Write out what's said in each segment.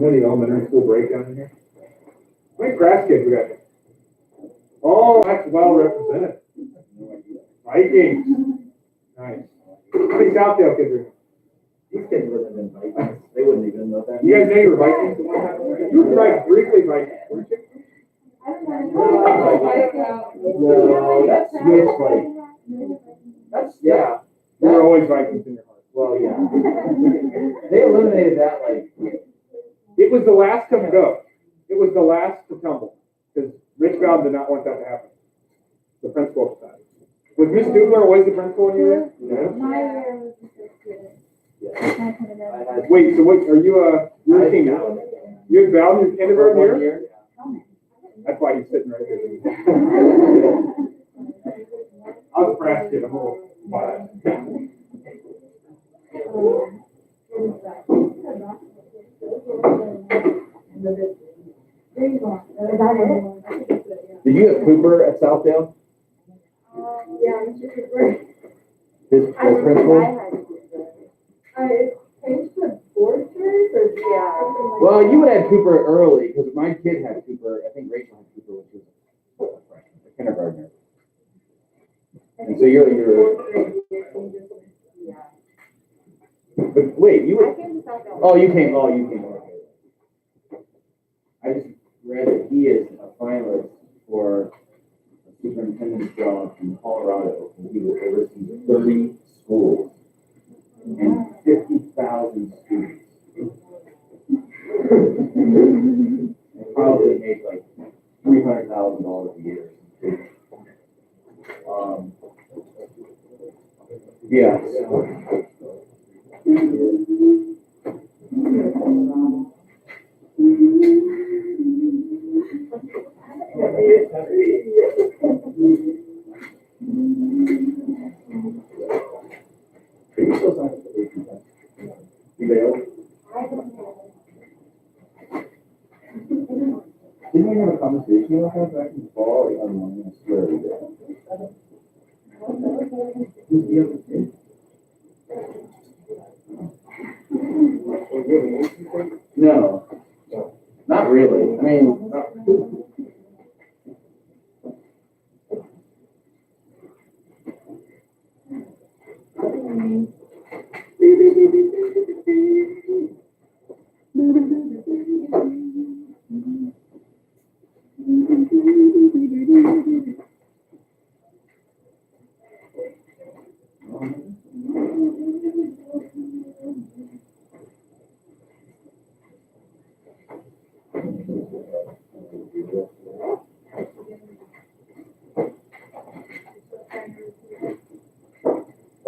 know the elementary school breakdown in here? How many grass kids we got? Oh, that's well represented. Vikings. Nice. How many Southdale kids are here? These kids wouldn't have been Vikings. They wouldn't even know that. You guys know you were Vikings at one time? You were like briefly Vikings, weren't you? No, that's Swiss like. That's yeah. You were always Vikings in your heart. Well, yeah. They eliminated that like. It was the last to go. It was the last to tumble because Rich Bowden did not want that to happen. The principal decided. Was Miss Dubler always the principal when you were there? My year was the first year. Yeah. Wait, so what are you you're a senior? You had Bowden your kindergarten year? That's why he's sitting right here. I was a brass kid, I'm old. Did you have Cooper at Southdale? Yeah, Mr. Cooper. His principal? It changed to Borchers or yeah. Well, you would have Cooper early because my kid had Cooper. I think Rachel had Cooper when she was a kindergartner. And so you're. But wait, you were. Oh, you came. Okay. I just read that he is a finalist for a superintendent's job in Colorado, and he will oversee 30 schools and 50,000 students. And probably make like $300,000 a year. Yeah. Didn't we have a conversation about that back in the fall? I don't know, I swear we did. Who's the other kid? No, not really. I mean,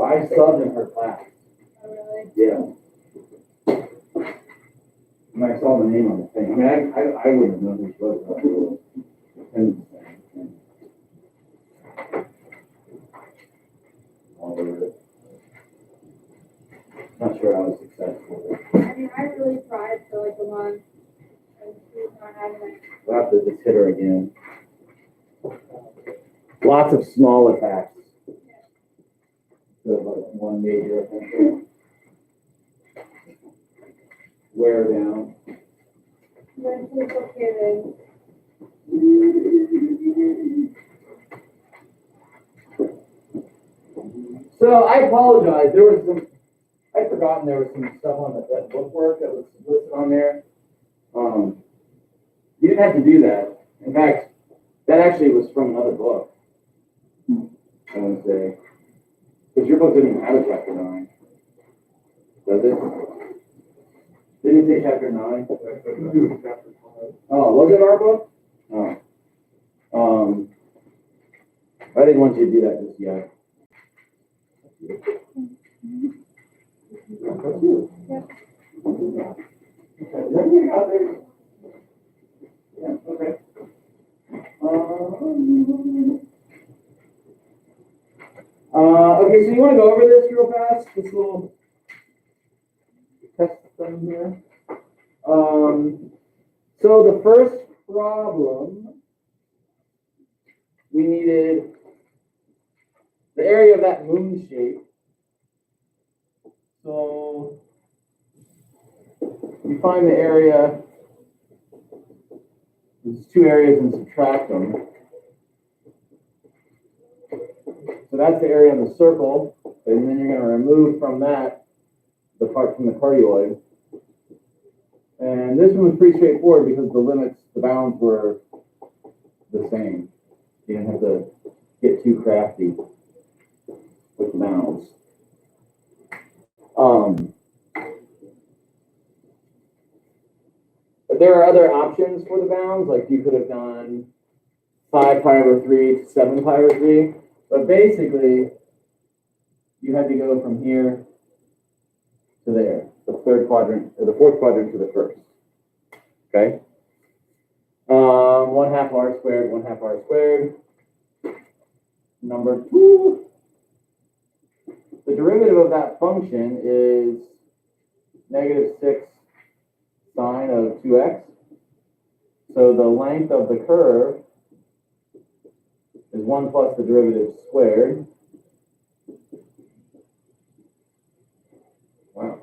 I subbed in her class. Oh, really? Yeah. When I saw the name on the thing, I mean, I wouldn't have known who she was. Not sure I was successful. I mean, I really tried for like a month, and she's not having it. We'll have to just hit her again. Lots of small attacks. So like one major offensive. Wear down. When she's located. So I apologize. There was some. I'd forgotten there was some stuff on that bookwork that was listed on there. You didn't have to do that. In fact, that actually was from another book. I want to say. Because your book didn't even have a chapter 9. Does it? Didn't it say chapter 9? Oh, was it our book? Oh. I didn't want you to do that just yet. Okay. Okay, so you want to go over this real fast? This little test thing here. So the first problem, we needed the area of that moon shape. So you find the area, there's two areas and subtract them. So that's the area in the circle, and then you're going to remove from that the part from the cardioid. And this one was pretty straightforward because the limits, the bounds were the same. You didn't have to get too crafty with the bounds. But there are other options for the bounds, like you could have done 5 pi over 3 to 7 pi over 3. But basically, you had to go from here to there, the third quadrant, or the fourth quadrant to the first. Okay? 1/2 r squared, 1/2 r squared. Number 2. The derivative of that function is -6 sine of 2x. So the length of the curve is 1 plus the derivative squared. Wow.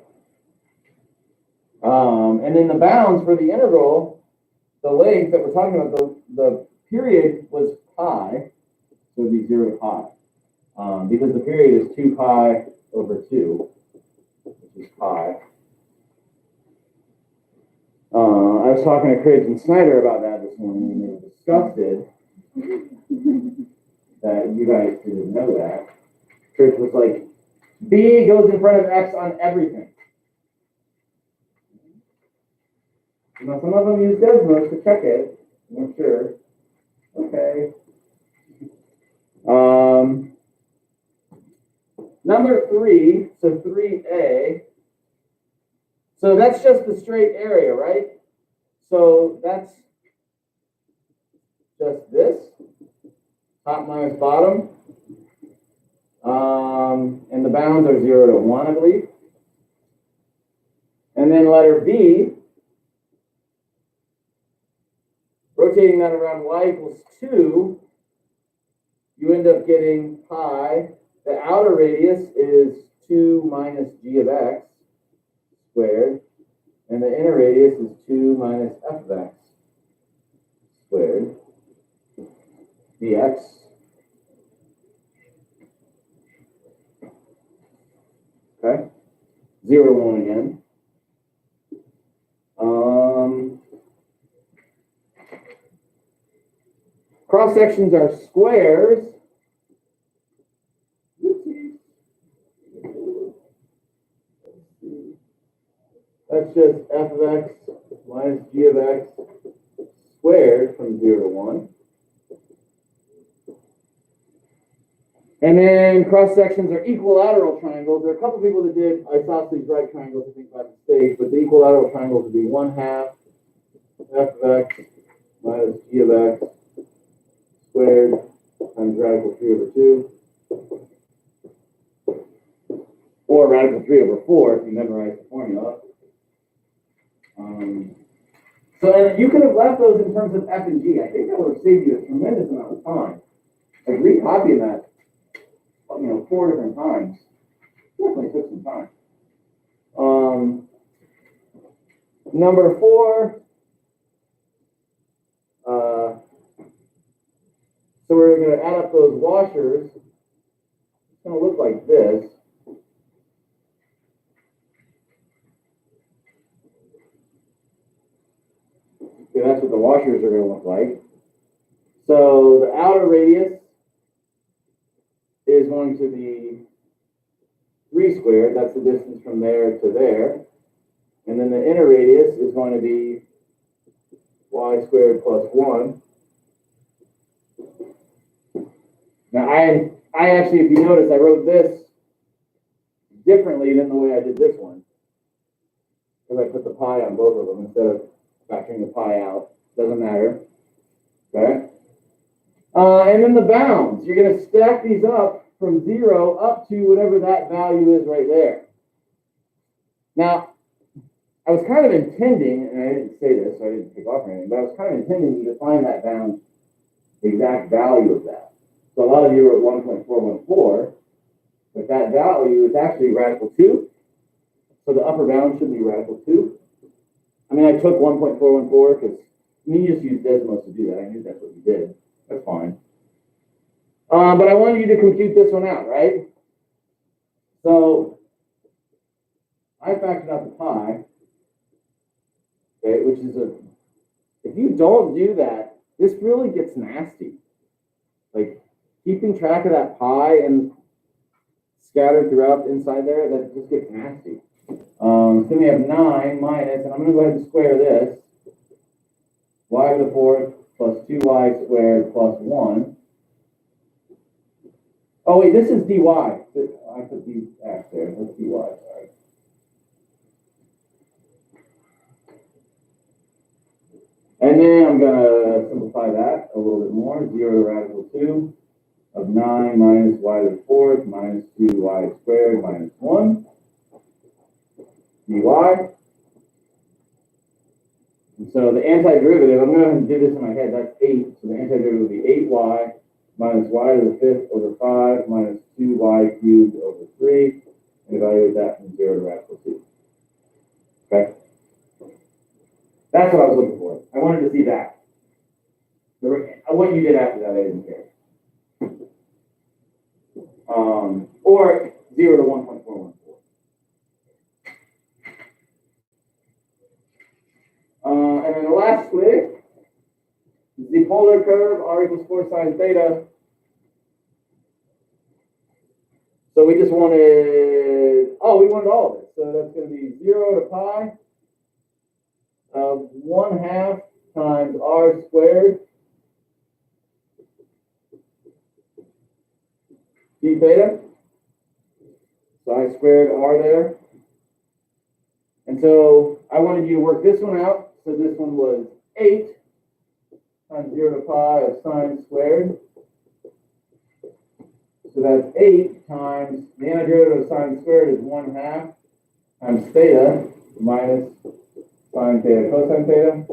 And then the bounds for the integral, the length that we're talking about, the period was pi, so it would be 0 to pi. Because the period is 2 pi over 2, which is pi. I was talking to Craig and Snyder about that this morning, and they were disgusted that you guys didn't know that. Chris was like, B goes in front of X on everything. Now, some of them use Desmos to check it. I'm sure. Okay. Number 3, so 3a. So that's just the straight area, right? So that's just this, top minus bottom. And the bounds are 0 to 1, I believe. And then letter B, rotating that around y equals 2, you end up getting pi. The outer radius is 2 minus g of x squared, and the inner radius is 2 minus f of x squared dx. Okay, 0 to 1 again. Cross sections are squares. That's just f of x minus g of x squared from 0 to 1. And then cross sections are equilateral triangles. There are a couple people that did isosceles right triangles, I think, by mistake, but the equilateral triangles would be 1/2 f of x minus g of x squared times radical 3 over 2. Or radical 3 over 4 if you memorize the formula. So you could have left those in terms of f and g. I think that would have saved you a tremendous amount of time. Like recopying that, 4 different times. Definitely took some time. Number 4. So we're going to add up those washers. It's going to look like this. Okay, that's what the washers are going to look like. So the outer radius is going to be 3 squared. That's the distance from there to there. And then the inner radius is going to be y squared plus 1. Now, I actually, if you notice, I wrote this differently than the way I did this one. Because I put the pi on both of them instead of factoring the pi out. Doesn't matter. Okay? And then the bounds. You're going to stack these up from 0 up to whatever that value is right there. Now, I was kind of intending, and I didn't say this, so I didn't take off or anything, but I was kind of intending to define that bound, the exact value of that. So a lot of you are at 1.414, but that value is actually radical 2. So the upper bound should be radical 2. I mean, I took 1.414 because you just used Desmos to do that. I knew that's what you did. That's fine. But I wanted you to compute this one out, right? So I factored out the pi, okay, which is if you don't do that, this really gets nasty. Like keeping track of that pi and scattered throughout inside there, that just gets nasty. So we have 9 minus, and I'm going to go ahead and square this. Y to the 4th plus 2y squared plus 1. Oh, wait, this is dy. I put dx there. That's dy, sorry. And then I'm going to simplify that a little bit more. 0 to the radical 2 of 9 minus y to the 4th minus 2y squared minus 1 dy. And so the antiderivative, I'm going to do this in my head, that's 8. So the antiderivative will be 8y minus y to the 5th over 5 minus 2y cubed over 3. And evaluate that from 0 to radical 2. Okay? That's what I was looking for. I wanted to see that. What you did after that, I didn't care. Or 0 to 1.414. And then lastly, the polar curve r equals 4 sine theta. So we just wanted, we wanted all of it. So that's going to be 0 to pi of 1/2 times r squared d theta. So I squared r there. And so I wanted you to work this one out. So this one was 8 times 0 to pi of sine squared. So that's 8 times, the antiderivative of sine squared is 1/2 times theta minus sine theta cosine theta. And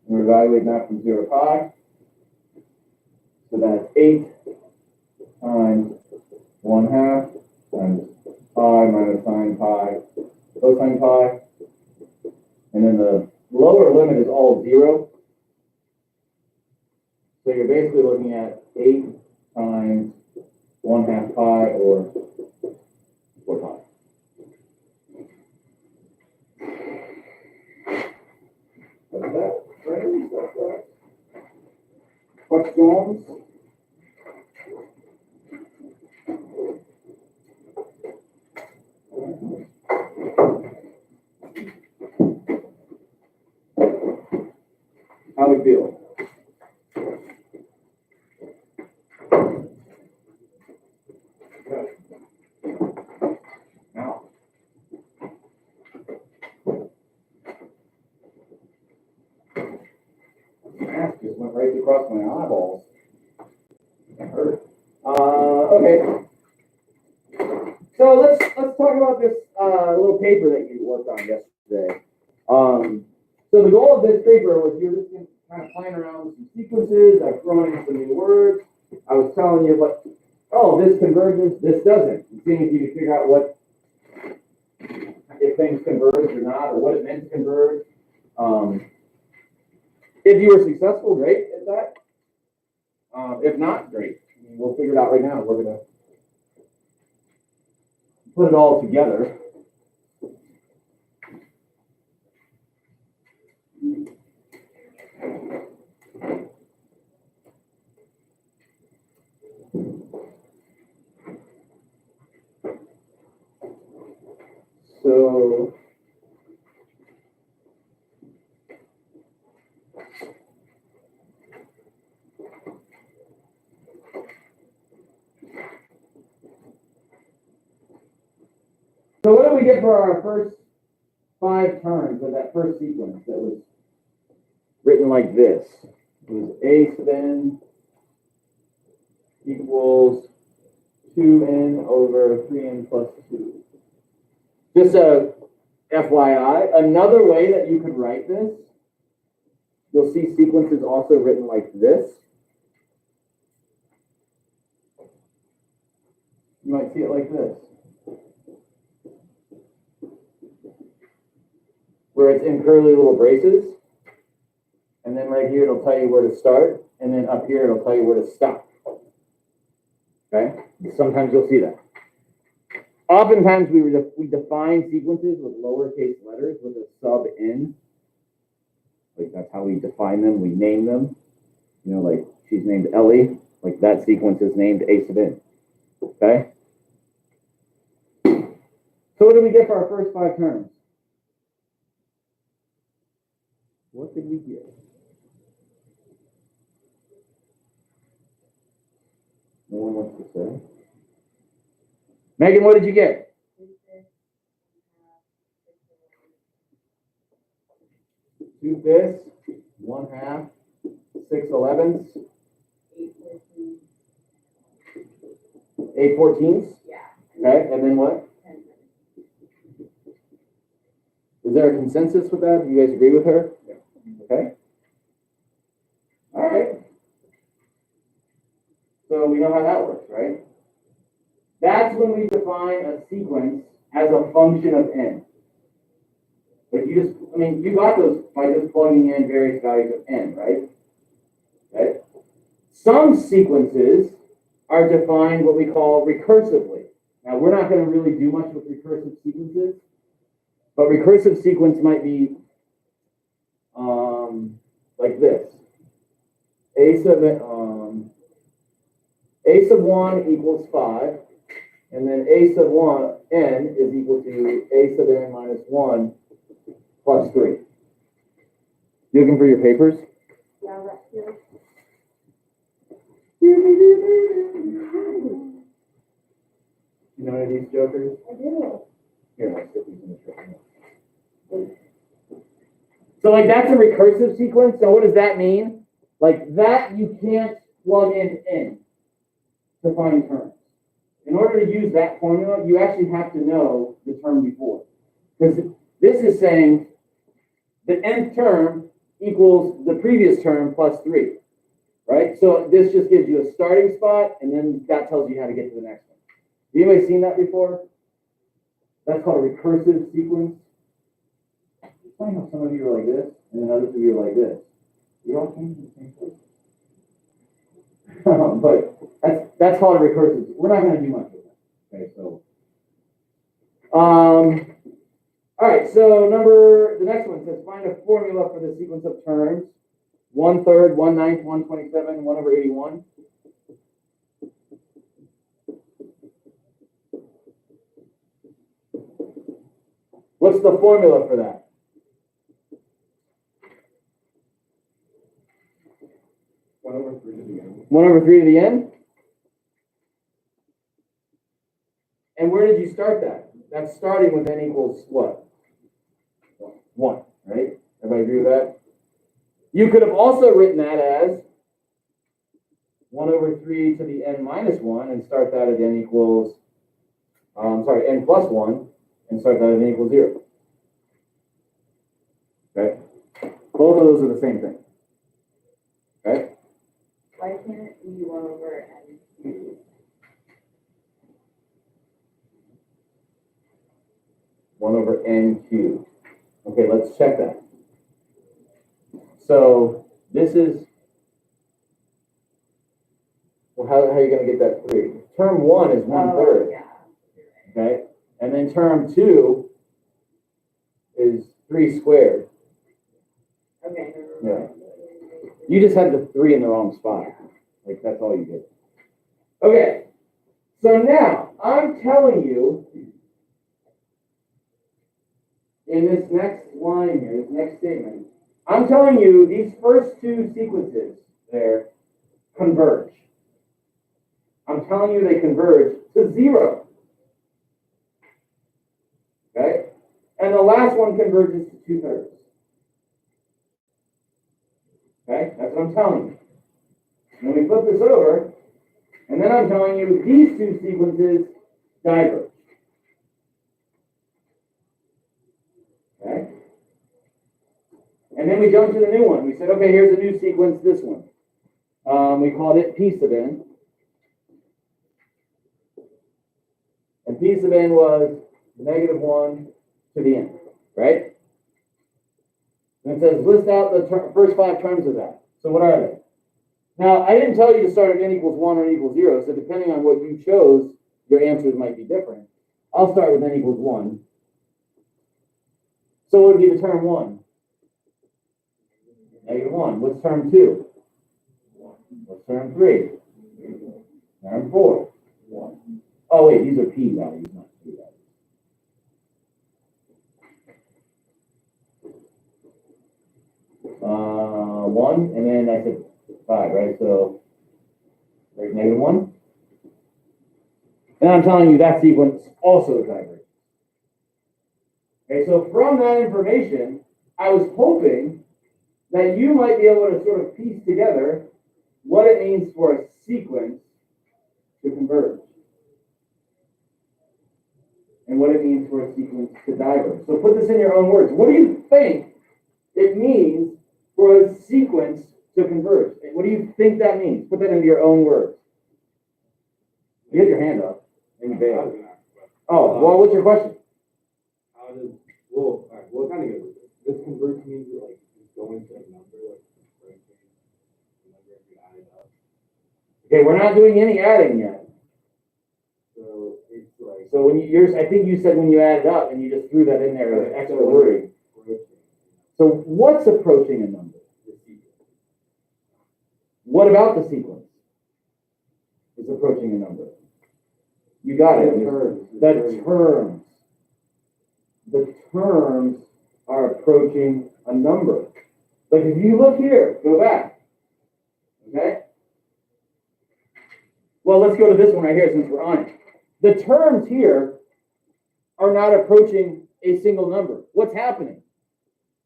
we're evaluating that from 0 to pi. So that's 8 times 1/2 times pi minus sine pi cosine pi. And then the lower limit is all 0. So you're basically looking at 8 times 1/2 pi or 4 pi. That's that, friends. That's that. Questions? How we feel? Now, mask just went right across my eyeballs. That hurt. Okay. So let's talk about this little paper that you worked on yesterday. So the goal of this paper was you're just kind of playing around with some sequences. I've thrown in some new words. I was telling you this converges, this doesn't. And seeing if you can figure out if things converge or not, or what it meant to converge. If you were successful, great at that. If not, great. We'll figure it out right now. We're going to put it all together. So what do we get for our first 5 terms of that first sequence that was written like this? It was A spin equals 2n over 3n plus 2. Just a FYI, another way that you could write this, you'll see sequences also written like this. You might see it like this. where it's in curly little braces. And then right here, it'll tell you where to start. And then up here, it'll tell you where to stop. Okay? Sometimes you'll see that. Oftentimes, we define sequences with lowercase letters with a sub n. Like, that's how we define them. We name them. You know, like, she's named Ellie. Like, that sequence is named a sub n. Okay? So what did we get for our first 5 terms? What did we get? No one wants to say. Megan, what did you get? 2/5, 1/2, 6/11, 8/14. Yeah. Okay, and then what? Is there a consensus with that? Do you guys agree with her? Yeah. Okay. All right. So we know how that works, right? That's when we define a sequence as a function of n. But you got those by just plugging in various values of n, right? Okay. Some sequences are defined what we call recursively. Now, we're not going to really do much with recursive sequences, but recursive sequence might be like this. A sub 1 equals 5, and then a sub 1 n is equal to a sub n minus 1 plus 3. You looking for your papers? Yeah, right here. You know any of these jokers? I do. Here, I'll stick these in the truck. So, like, that's a recursive sequence. So what does that mean? Like, that you can't plug in n to find terms. In order to use that formula, you actually have to know the term before. Because this is saying the nth term equals the previous term plus 3. Right? So this just gives you a starting spot, and then that tells you how to get to the next one. Have anybody seen that before? That's called a recursive sequence. It's funny how some of you are like this, and then others of you are like this. You all came from the same place. But that's called a recursive. We're not going to do much with that. Okay, so all right, so the next one says find a formula for the sequence of terms 1/3, 1/9, 1/27, 1/81. What's the formula for that? 1/3 to the n. 1/3 to the n? And where did you start that? That's starting with n equals what? 1, right? Everybody agree with that? You could have also written that as 1/3 to the n minus 1 and start that at n equals, n plus 1 and start that at n equals 0. Okay? Both of those are the same thing. Okay? Why can't it be 1/n cubed? 1/n cubed. Okay, let's check that. So this is, well, how are you going to get that 3? Term 1 is 1/3. Yeah. Okay? And then term 2 is 3 squared. Okay. Yeah. You just had the 3 in the wrong spot. Like, that's all you did. Okay. So now, I'm telling you, in this next line here, this next statement, I'm telling you these first 2 sequences there converge. I'm telling you they converge to 0. Okay? And the last one converges to 2/3. Okay? That's what I'm telling you. And then we flip this over, and then I'm telling you these 2 sequences diverge. Okay? And then we jump to the new one. We said, okay, here's a new sequence, this one. We called it P sub n. And P sub n was -1 to the n, right? And it says list out the first 5 terms of that. So what are they? Now, I didn't tell you to start at n equals 1 or n equals 0, so depending on what you chose, your answers might be different. I'll start with n equals 1. So what would be the term 1? -1. What's term 2? What's term 3? Term 4? 1. Oh, wait, these are p values, not p values. 1, and then I said 5, right? So there's -1. And I'm telling you that sequence also diverges. Okay, so from that information, I was hoping that you might be able to sort of piece together what it means for a sequence to converge and what it means for a sequence to diverge. So put this in your own words. What do you think it means for a sequence to converge? What do you think that means? Put that into your own words. You get your hand up and you bail. Oh, well, what's your question? How does, well, all right, well, kind of good. This converge means that, like, it's going to a number, like, breaking the number if you add it up. Okay, we're not doing any adding yet. So it's like, So when I think you said when you add it up and you just threw that in there as an extra word. So what's approaching a number? the sequence. What about the sequence is approaching a number? You got it. The terms. The terms are approaching a number. But if you look here, go back. Okay? Well, let's go to this one right here since we're on it. The terms here are not approaching a single number. What's happening?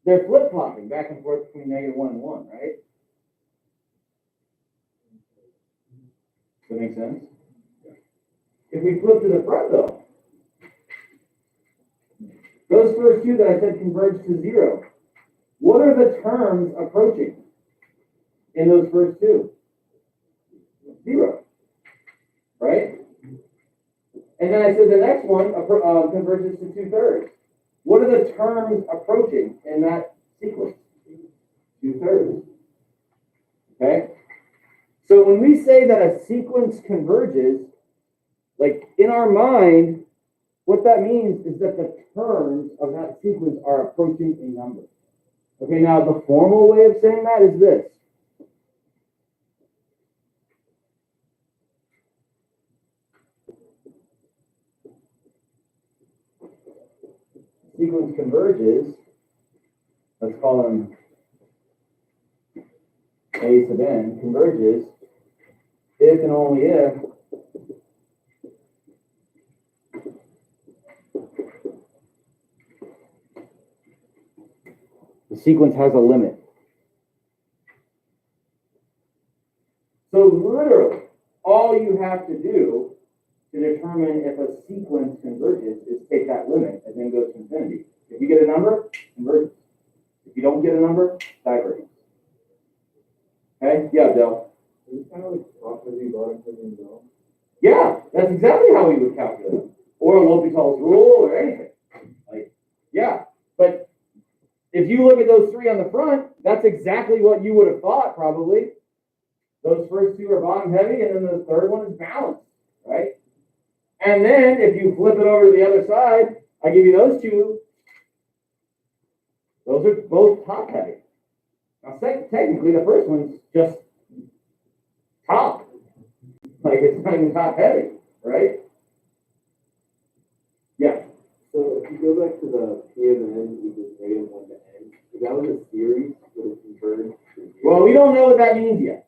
They're flip-flopping back and forth between -1 and 1, right? Does that make sense? If we flip to the front, though, those first 2 that I said converge to 0, what are the terms approaching in those first 2? 0, right? And then I said the next one converges to 2/3. What are the terms approaching in that sequence? 2/3. Okay? So when we say that a sequence converges, like in our mind, what that means is that the terms of that sequence are approaching a number. Okay, now the formal way of saying that is this. Sequence converges, let's call them A sub n, converges if and only if the sequence has a limit. So literally, all you have to do to determine if a sequence converges is take that limit and then go to infinity. If you get a number, converges. If you don't get a number, diverges. Okay? Yeah, Del. Is it kind of like property bottom and down? Yeah, that's exactly how we would calculate it. Or L'Hopital's rule or anything. Like, yeah. But if you look at those 3 on the front, that's exactly what you would have thought probably. Those first 2 are bottom heavy and then the third one is balanced, right? And then if you flip it over to the other side, I give you those 2. Those are both top heavy. Now, technically, the first one's just top. Like it's not even top heavy, right? Yeah. So if you go back to the P of n equals -1 to n, if that was a series, would it converge to 0? Well, we don't know what that means yet.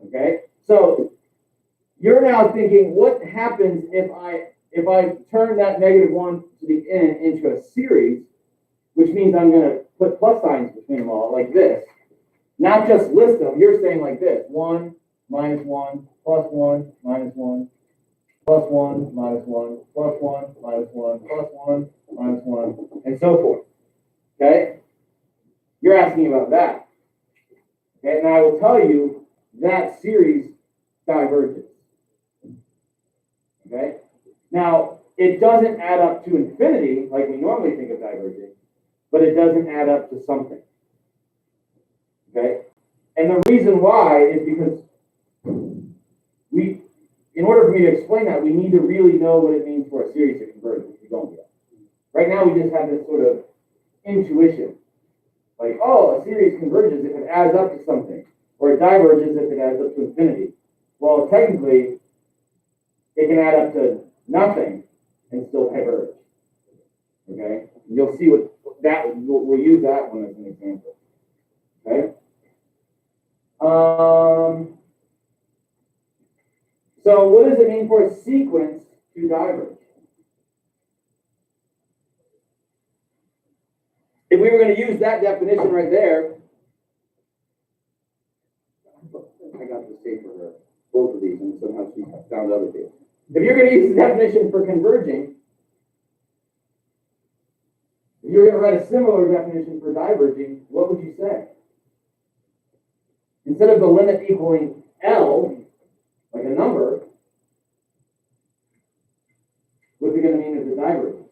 Okay? So you're now thinking, what happens if I turn that -1 to the n into a series, which means I'm going to put plus signs between them all, like this. Not just list them. You're saying like this: 1, -1, +1, -1, +1, -1, +1, -1, +1, -1, and so forth. Okay? You're asking about that. Okay? And I will tell you that series diverges. Okay? Now, it doesn't add up to infinity like we normally think of diverging, but it doesn't add up to something. Okay? And the reason why is because in order for me to explain that, we need to really know what it means for a series to converge, which we don't yet. Right now, we just have this sort of intuition. Like, oh, a series converges if it adds up to something, or it diverges if it adds up to infinity. Well, technically, it can add up to nothing and still diverge. Okay? You'll see we'll use that one as an example. Okay? So what does it mean for a sequence to diverge? If we were going to use that definition right there, I got to say for her both of these, and somehow she found other two. If you're going to use the definition for converging, if you're going to write a similar definition for diverging, what would you say? Instead of the limit equaling L, like a number, what's it going to mean if it diverges?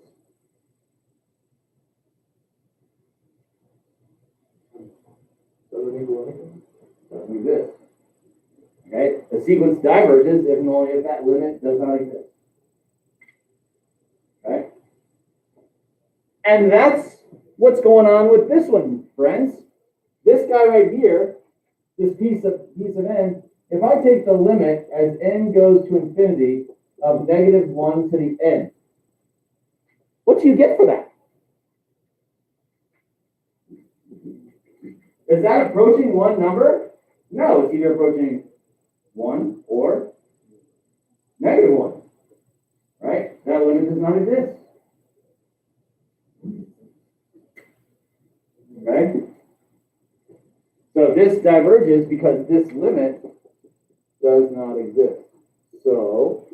Doesn't exist. Okay? The sequence diverges if and only if that limit does not exist. Okay? And that's what's going on with this one, friends. This guy right here, this piece of n, if I take the limit as n goes to infinity of -1 to the n, what do you get for that? Is that approaching one number? No, it's either approaching 1 or -1. Right? That limit does not exist. Okay? So this diverges because this limit does not exist. So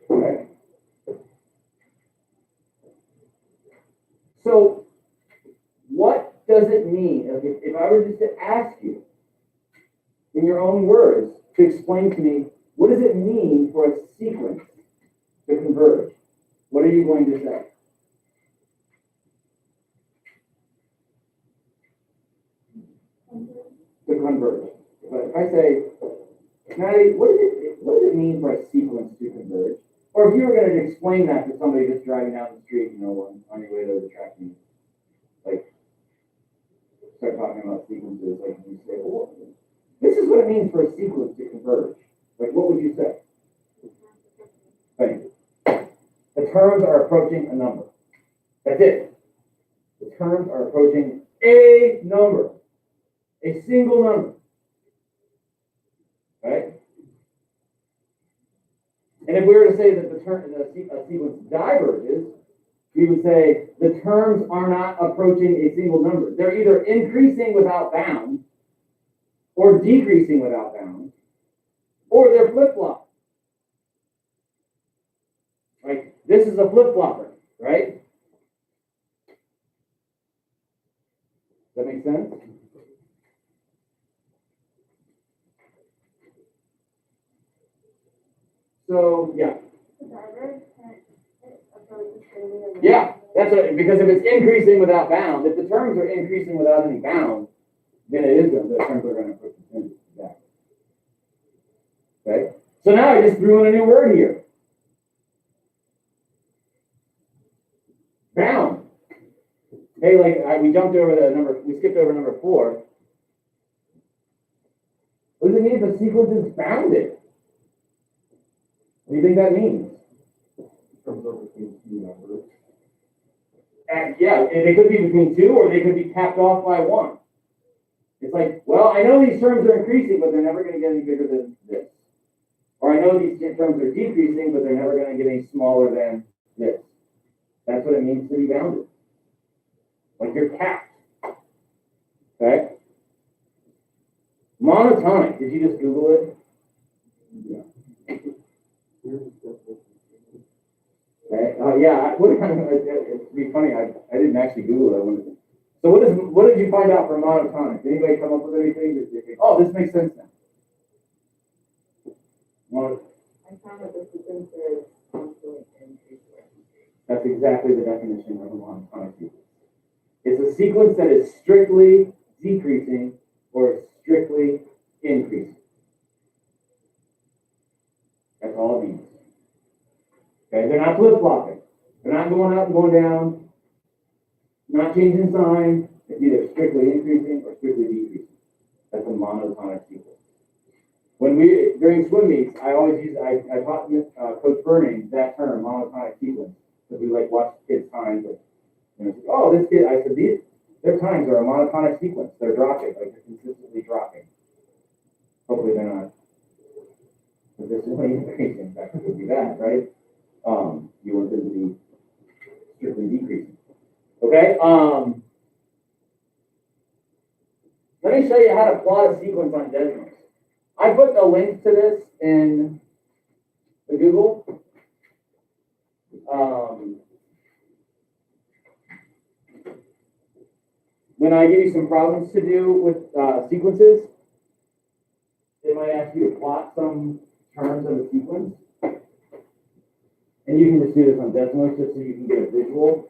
okay. So what does it mean if I were just to ask you in your own words to explain to me what does it mean for a sequence to converge? What are you going to say? To converge. But if I say, Maddie, what does it mean for a sequence to converge? Or if you were going to explain that to somebody just driving down the street, on your way to the track meet, like, start talking about sequences, like you say, well, this is what it means for a sequence to converge. Like, what would you say? Thank you. The terms are approaching a number. That's it. The terms are approaching a number. A single number. Right? And if we were to say that the sequence diverges, we would say the terms are not approaching a single number. They're either increasing without bounds, or decreasing without bounds, or they're flip-flopping. Like, this is a flip-flopper, right? Does that make sense? So, yeah. Yeah, that's what, because if it's increasing without bounds, if the terms are increasing without any bounds, then it is going to, the terms are going to approach infinity. Exactly. Okay? So now I just threw in a new word here. Bound. Hey, we skipped over number 4. What does it mean if a sequence is bounded? What do you think that means? Yeah, they could be between 2 or they could be capped off by 1. It's like, well, I know these terms are increasing, but they're never going to get any bigger than this. Or I know these terms are decreasing, but they're never going to get any smaller than this. That's what it means to be bounded. Like you're capped. Okay? Monotonic. Did you just Google it? Yeah. Okay. Yeah. It'd be funny. I didn't actually Google it. So what did you find out from monotonic? Did anybody come up with anything that you think, oh, this makes sense now? I found that the sequence is constantly increasing. That's exactly the definition of a monotonic sequence. It's a sequence that is strictly decreasing or strictly increasing. That's all it means. Okay, they're not flip-flopping. They're not going up and going down, not changing sign. It's either strictly increasing or strictly decreasing. That's a monotonic sequence. When during swim meets, I taught Coach Burning that term, monotonic sequence, because we like watch kids' times. Oh, this kid, I said, their times are a monotonic sequence. They're dropping, like they're consistently dropping. Hopefully they're not consistently increasing. That would be bad, right? You want them to be strictly decreasing. Okay? Let me show you how to plot a sequence on Desmos. I put the link to this in the Google. When I give you some problems to do with sequences, they might ask you to plot some terms of a sequence. And you can just do this on Desmos just so you can get a visual.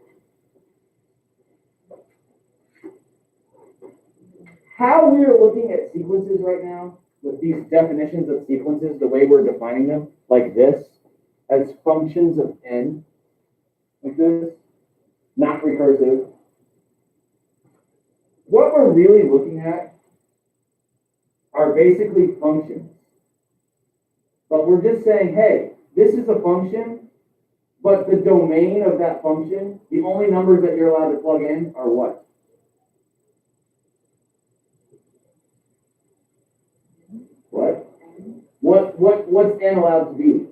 How we are looking at sequences right now, with these definitions of sequences, the way we're defining them, like this, as functions of n, like this, not recursive. What we're really looking at are basically functions. But we're just saying, hey, this is a function, but the domain of that function, the only numbers that you're allowed to plug in are what? What's n allowed to be?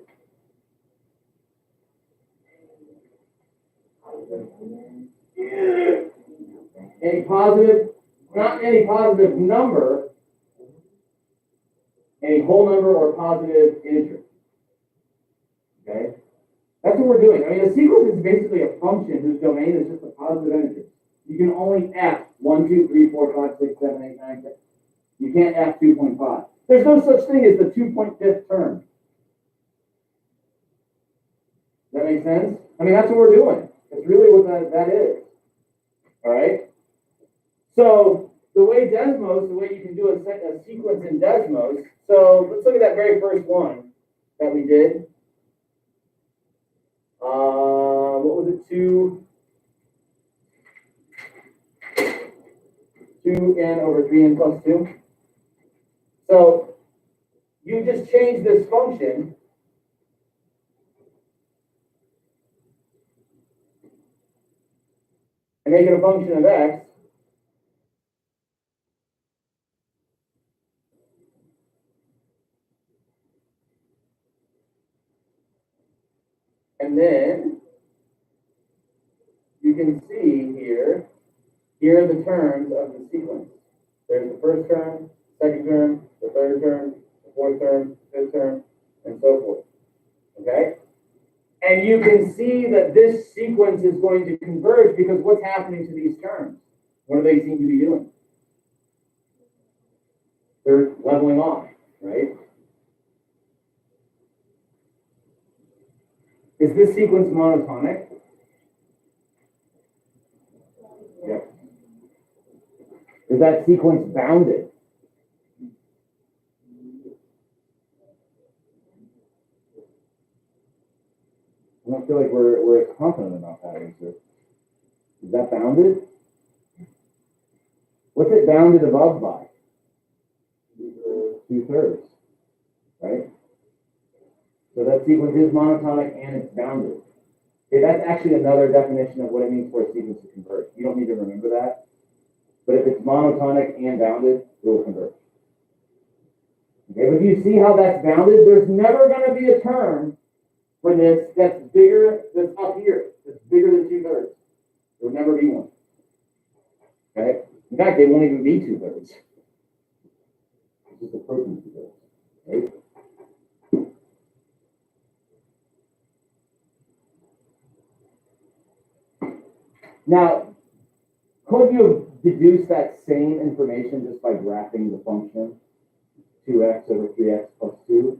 Any positive, not any positive number, any whole number or positive integer. Okay? That's what we're doing. I mean, a sequence is basically a function whose domain is just a positive integer. You can only f 1, 2, 3, 4, 5, 6, 7, 8, 9, 10. You can't f 2.5. There's no such thing as the 2.5th term. Does that make sense? I mean, that's what we're doing. That's really what that is. All right? So the way you can do a sequence in Desmos, so let's look at that very first one that we did. What was it? 2n over 3n plus 2. So you just change this function and make it a function of x. And then you can see here are the terms of the sequence. There's the first term, second term, the third term, the fourth term, fifth term, and so forth. Okay? And you can see that this sequence is going to converge because what's happening to these terms? What do they seem to be doing? They're leveling off, right? Is this sequence monotonic? Yes. Is that sequence bounded? I don't feel like we're confident about that answer. Is that bounded? What's it bounded above by? 2/3, right? So that sequence is monotonic and it's bounded. Okay, that's actually another definition of what it means for a sequence to converge. You don't need to remember that. But if it's monotonic and bounded, it will converge. Okay, but you see how that's bounded? There's never going to be a term for this that's bigger, that's up here, that's bigger than 2/3. There will never be one. Okay? In fact, they won't even be 2/3. It's just approaching 2/3. Right? Now, could you have deduce that same information just by graphing the function 2x over 3x plus 2?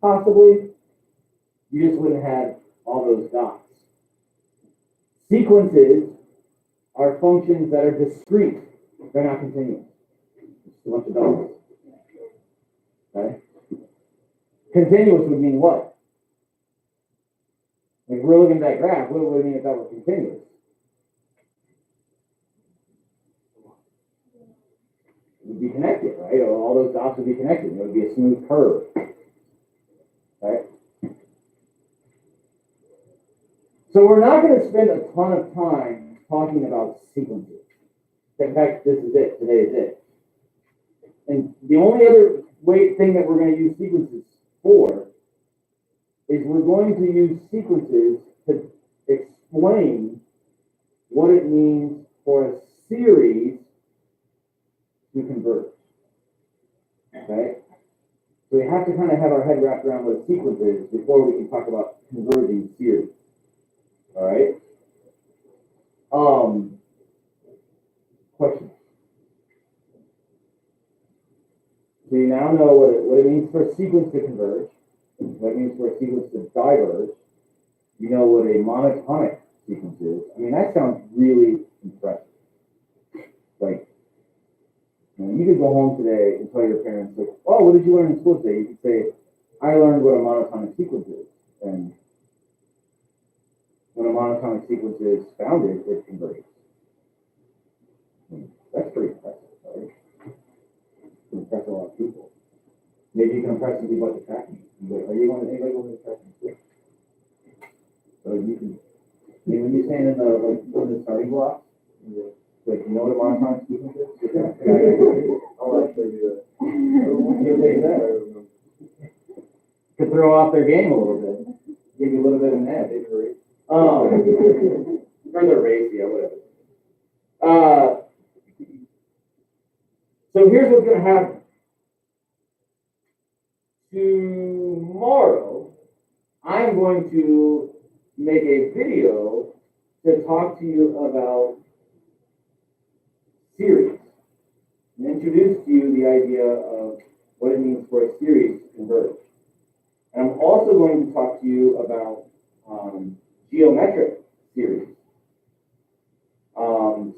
Possibly. You just wouldn't have all those dots. Sequences are functions that are discrete. They're not continuous. It's a bunch of dots. Okay? Continuous would mean what? Like, if we're looking at that graph, what would it mean if that were continuous? It would be connected, right? All those dots would be connected. It would be a smooth curve. Right? So we're not going to spend a ton of time talking about sequences. In fact, this is it. Today is it. And the only other thing that we're going to use sequences for is we're going to use sequences to explain what it means for a series to converge. Okay? So we have to kind of have our head wrapped around what a sequence is before we can talk about converging series. All right? Questions? So you now know what it means for a sequence to converge, what it means for a sequence to diverge. You know what a monotonic sequence is. I mean, that sounds really impressive. Like, you could go home today and tell your parents, like, oh, what did you learn in school today? You could say, I learned what a monotonic sequence is. And when a monotonic sequence is founded, it converges. That's pretty impressive, right? You can impress a lot of people. Maybe you can impress some people at the track meet. Are you going to anybody going to the track meet? So you can, I mean, when you're standing in the starting blocks, like, you know what a monotonic sequence is? I'll actually do that. Could throw off their game a little bit. Give you a little bit of an edge. For the race, yeah, whatever. So here's what's going to happen. Tomorrow, I'm going to make a video to talk to you about series and introduce to you the idea of what it means for a series to converge. And I'm also going to talk to you about geometric series.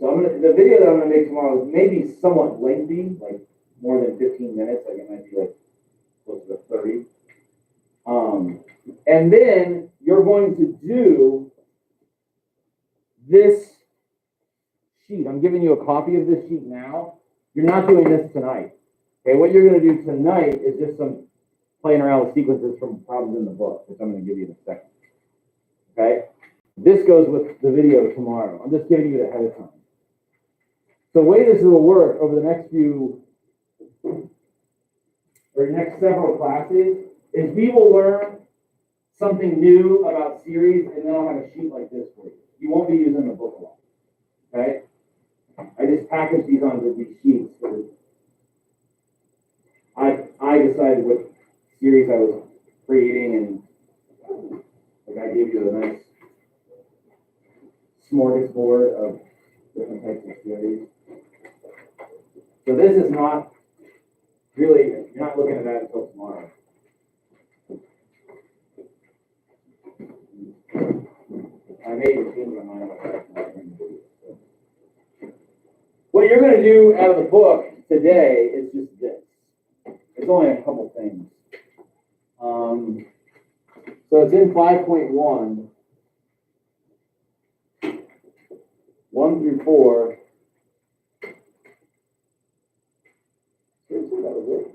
So the video that I'm going to make tomorrow is maybe somewhat lengthy, like more than 15 minutes, like it might be like close to 30. And then you're going to do this sheet. I'm giving you a copy of this sheet now. You're not doing this tonight. Okay, what you're going to do tonight is just some playing around with sequences from problems in the book, which I'm going to give you in a second. Okay? This goes with the video tomorrow. I'm just giving you it ahead of time. So the way this will work over the next several classes is we will learn something new about series, and then I'll have a sheet like this for you. You won't be using the book a lot. Okay? I just packaged these onto these sheets. I decided what series I was creating, and like I gave you a nice smorgasbord of different types of series. So this is not really, you're not looking at that until tomorrow. I may change my mind about that. What you're going to do out of the book today is just this. It's only a couple things. So it's in 5.1, 1 through 4. Seriously, that was it.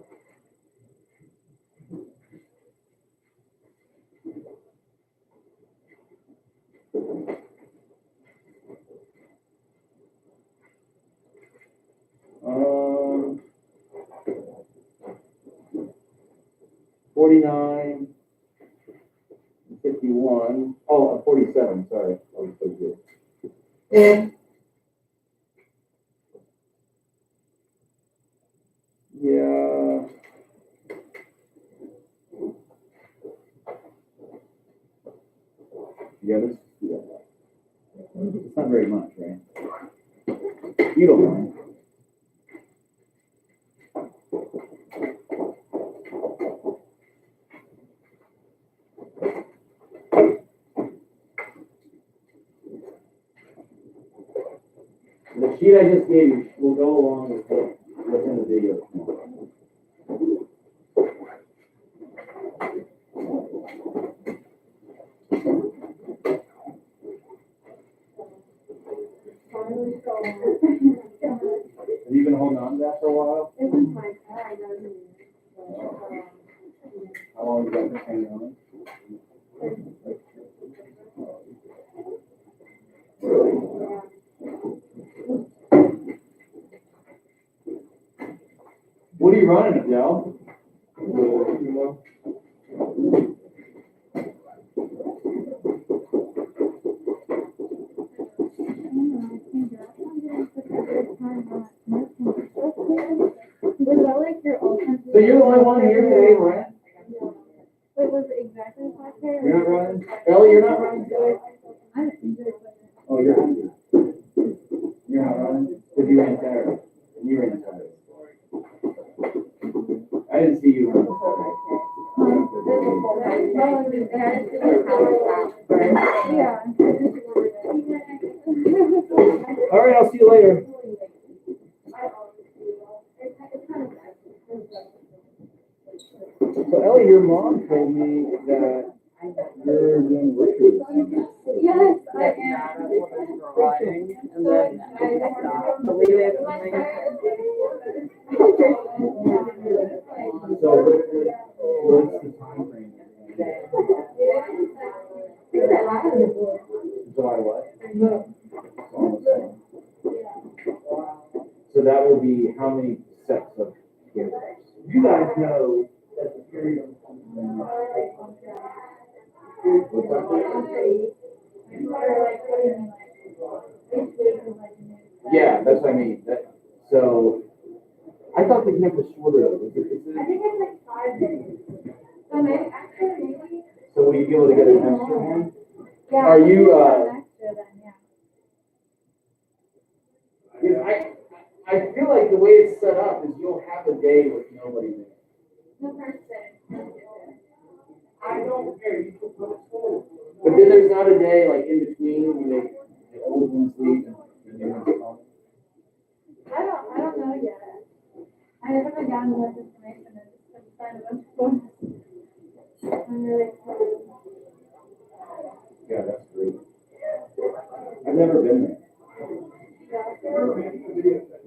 Um, 49, 51. Oh, 47. Sorry, I was so good. Yeah. Yeah, let's do that. It's not very much, right? You don't mind. The sheet I just gave you will go along with what's in the video. Have you been holding on to that for a while? It was my bag, How long have you been hanging on? What are you running, Adele? So you're the only one here today, right? It was exactly 5K. You're not running? Ellie, you're not running today? Oh, you're not. You're not running? Because you ran Saturday. You ran Saturday. I didn't see you run Yeah. All right, I'll see you later. So Ellie, your mom told me that you're doing virtual lessons. Yes, I am. And then I stopped, deleted, and then So what's the time frame? July what? So that will be how many sets of games? You guys know that the period of yeah, that's what I mean. So I thought the camp was shorter though. I think it's like 5 days. So maybe, actually, maybe. So will you be able to get an extra one? Yeah. Are you, Extra then, yeah. Because I feel like the way it's set up is you'll have a day with nobody there. The first day. I don't care. You can put it forward. But then there's not a day like in between when the old ones leave and the new ones come. I don't know yet. I haven't gotten much information. I just been trying to look for. I'm really excited. Yeah, that's great. I've never been there.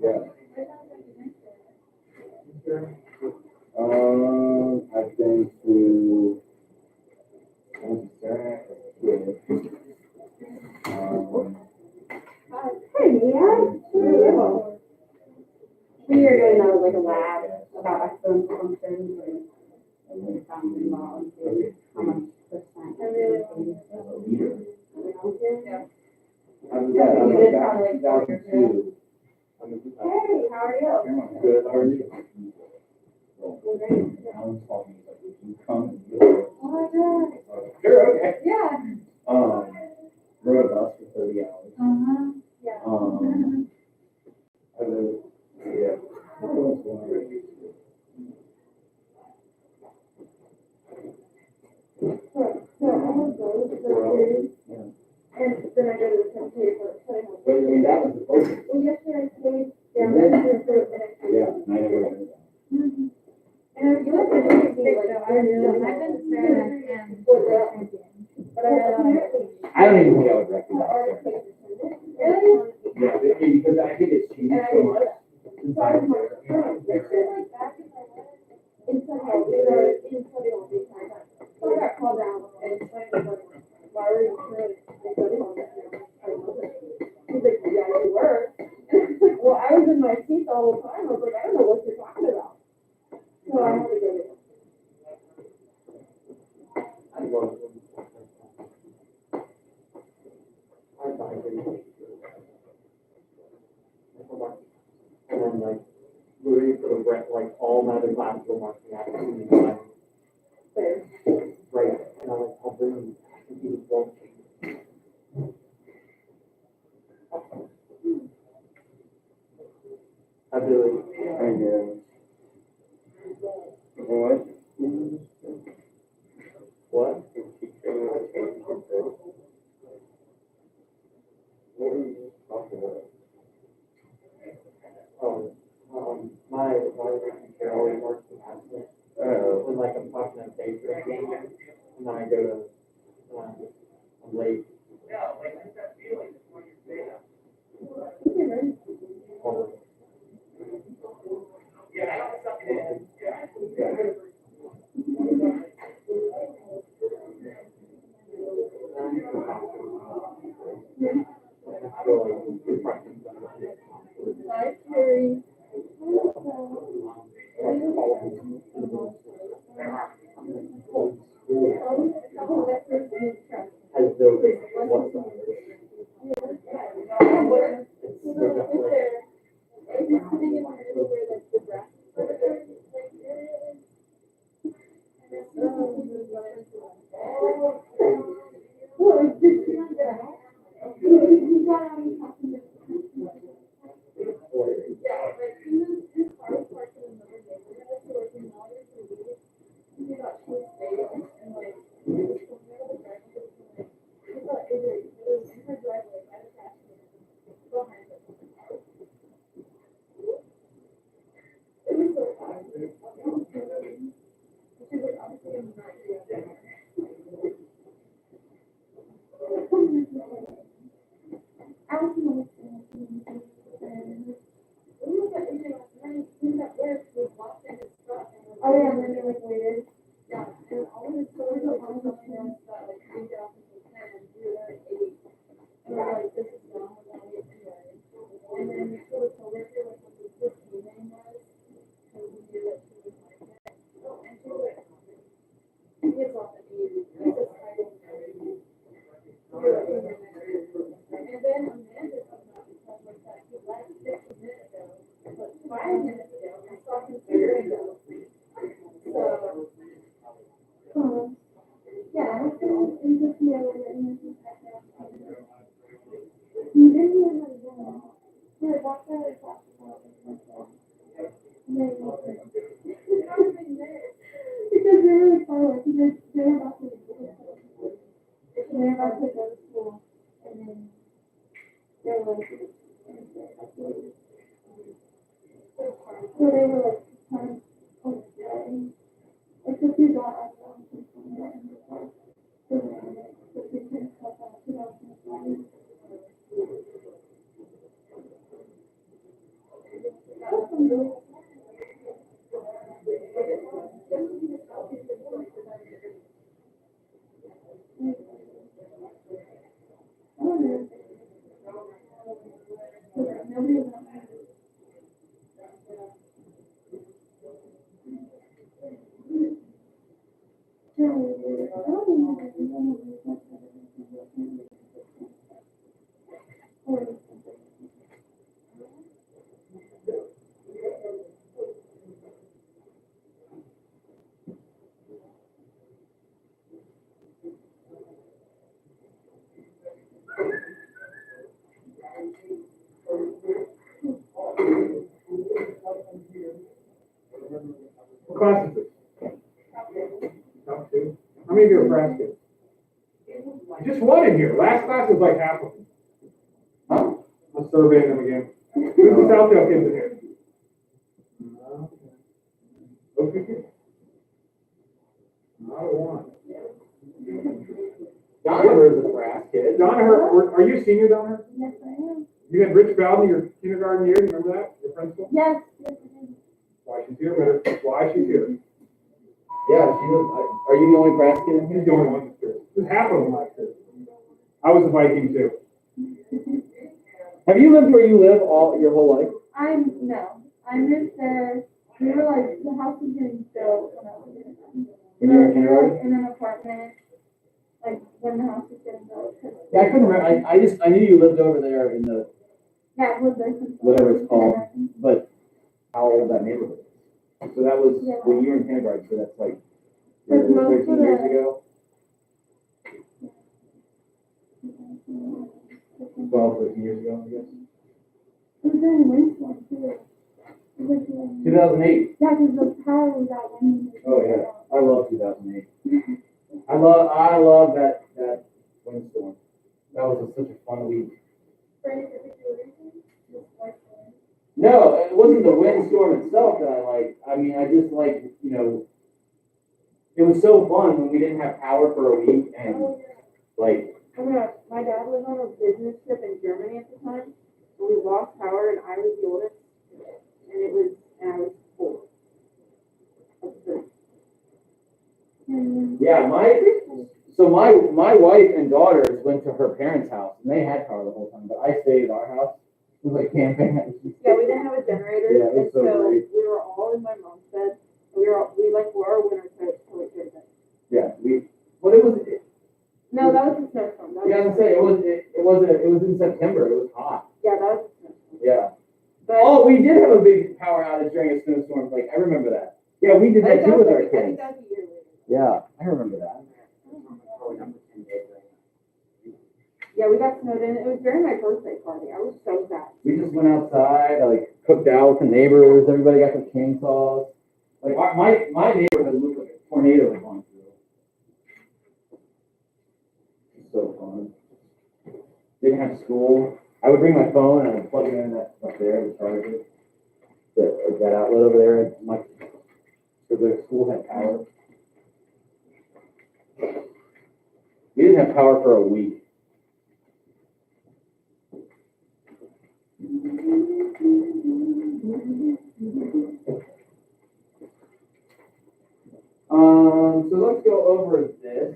Yeah. I've been to Hey, yeah. we are doing like a lab about exponential functions and we found involved how much percent. I really Hey, how are you? Good, how are you? Alan called me, like, would you come and do it? Oh my God. Sure, okay. Yeah. Rode a bus for 30 hours. Yeah. I live, yeah. So I have those series, and then I go to the 10K for putting on. I mean, that was the focus. Well, yesterday I stayed down And then- there for the next day. Yeah, and I never went there. And I feel like I didn't think so. I've been staring at him. But I I don't even think I would recognize it. Really? Yeah, because I think it's changed so much since I was there. So I got called down and explained to him, why were you here? He's like, yeah, you were. Well, I was in my seat the whole time. I was like, I don't know what you're talking about. So I had to get it. And then like, Louis for the rest, like all my other classes were marking out. Fair. Right, and I was, I'll bring him, he was going. My teacher always works in hospital. When like I'm talking on stage for a game, and then I go to, I'm late. Hi, Carrie. As though they want something. Oh yeah, and then it was weird. Yeah, and all of his stories are one of the parents that like moved out to the 10 and we were like 8. And we're like, this is not what I need anyway. And then it was so weird, like what this new name was, because we knew that she was like it. And she was like, he gets off at 8. He's just hiding there. And then Amanda comes out and tells us that he left 15 minutes ago, but 5 minutes ago, I saw him 2 years ago. So, yeah, I feel interested in this. You didn't even know that. Yeah, that's what I talked about with myself. Because they're really far away, because they're about to go to school, and then they're like, so they were like, kind of, okay. It's a few dollars. What class is this? Calc2. How many of you are brass kids? Just one in here. Last class was like half of them. Huh? I'm surveying them again. Who's the Southdale kids in here? Okay. Not a one. Donaher is a brass kid. Donaher, are you a senior, Donaher? Yes, I am. You had Rich Bowden your kindergarten year. Remember that? Your principal? Yes, yes, I am. Why she's here, better. Why she's here. Yeah, are you the only brass kid in here? He's the only one that's here. There's half of them last year. I was a Viking too. Have you lived where you live all your whole life? No. I moved there. We were like, the house was getting built when I was there. When you were in We were like kindergarten? in an apartment, like when the house was getting built. Yeah, I couldn't remember. I knew you lived over there in the Yeah, I lived there since. whatever it's called, but how old that neighborhood is. So that was Yeah. when you were in kindergarten, so that's like Because most 13 of years the- ago? 12, 13 years ago, I guess. It was during winter too. It was like, 2008. yeah, because the power was out when. Oh yeah, I love 2008. I love that windstorm. That was such a fun week. Right, No, it wasn't the windstorm itself that I liked. I mean, I just like, it was so fun when we didn't have power for a week and like, Oh my gosh, my dad was on a business trip in Germany at the time, and we lost power, and I was the oldest, and I was 4. yeah, my wife and daughters went to her parents' house and they had power the whole time, but I stayed at our house. It was like camping. Yeah, we didn't have a generator, Yeah, it was and so so great. we were all in my mom's bed. We like wore our winter coats till we could. Yeah, but it was. No, that was a snowstorm. Yeah, I'm saying it was in September. It was hot. Yeah, that was a snowstorm. Yeah. But Oh, we did have a big power outage during a snowstorm. Like, I remember that. Yeah, we did that too with our I think kids. that was a year later. Yeah, I remember that. Yeah, we got snowed in. It was during my birthday party. I was so sad. We just went outside, like, cooked out with the neighbors. Everybody got their chainsaws. Like, my neighborhood looked like a tornado had gone through. It's so fun. Didn't have school. I would bring my phone and I'd plug it in that up there, the charger. That outlet over there, so the school had power. We didn't have power for a week. So let's go over this.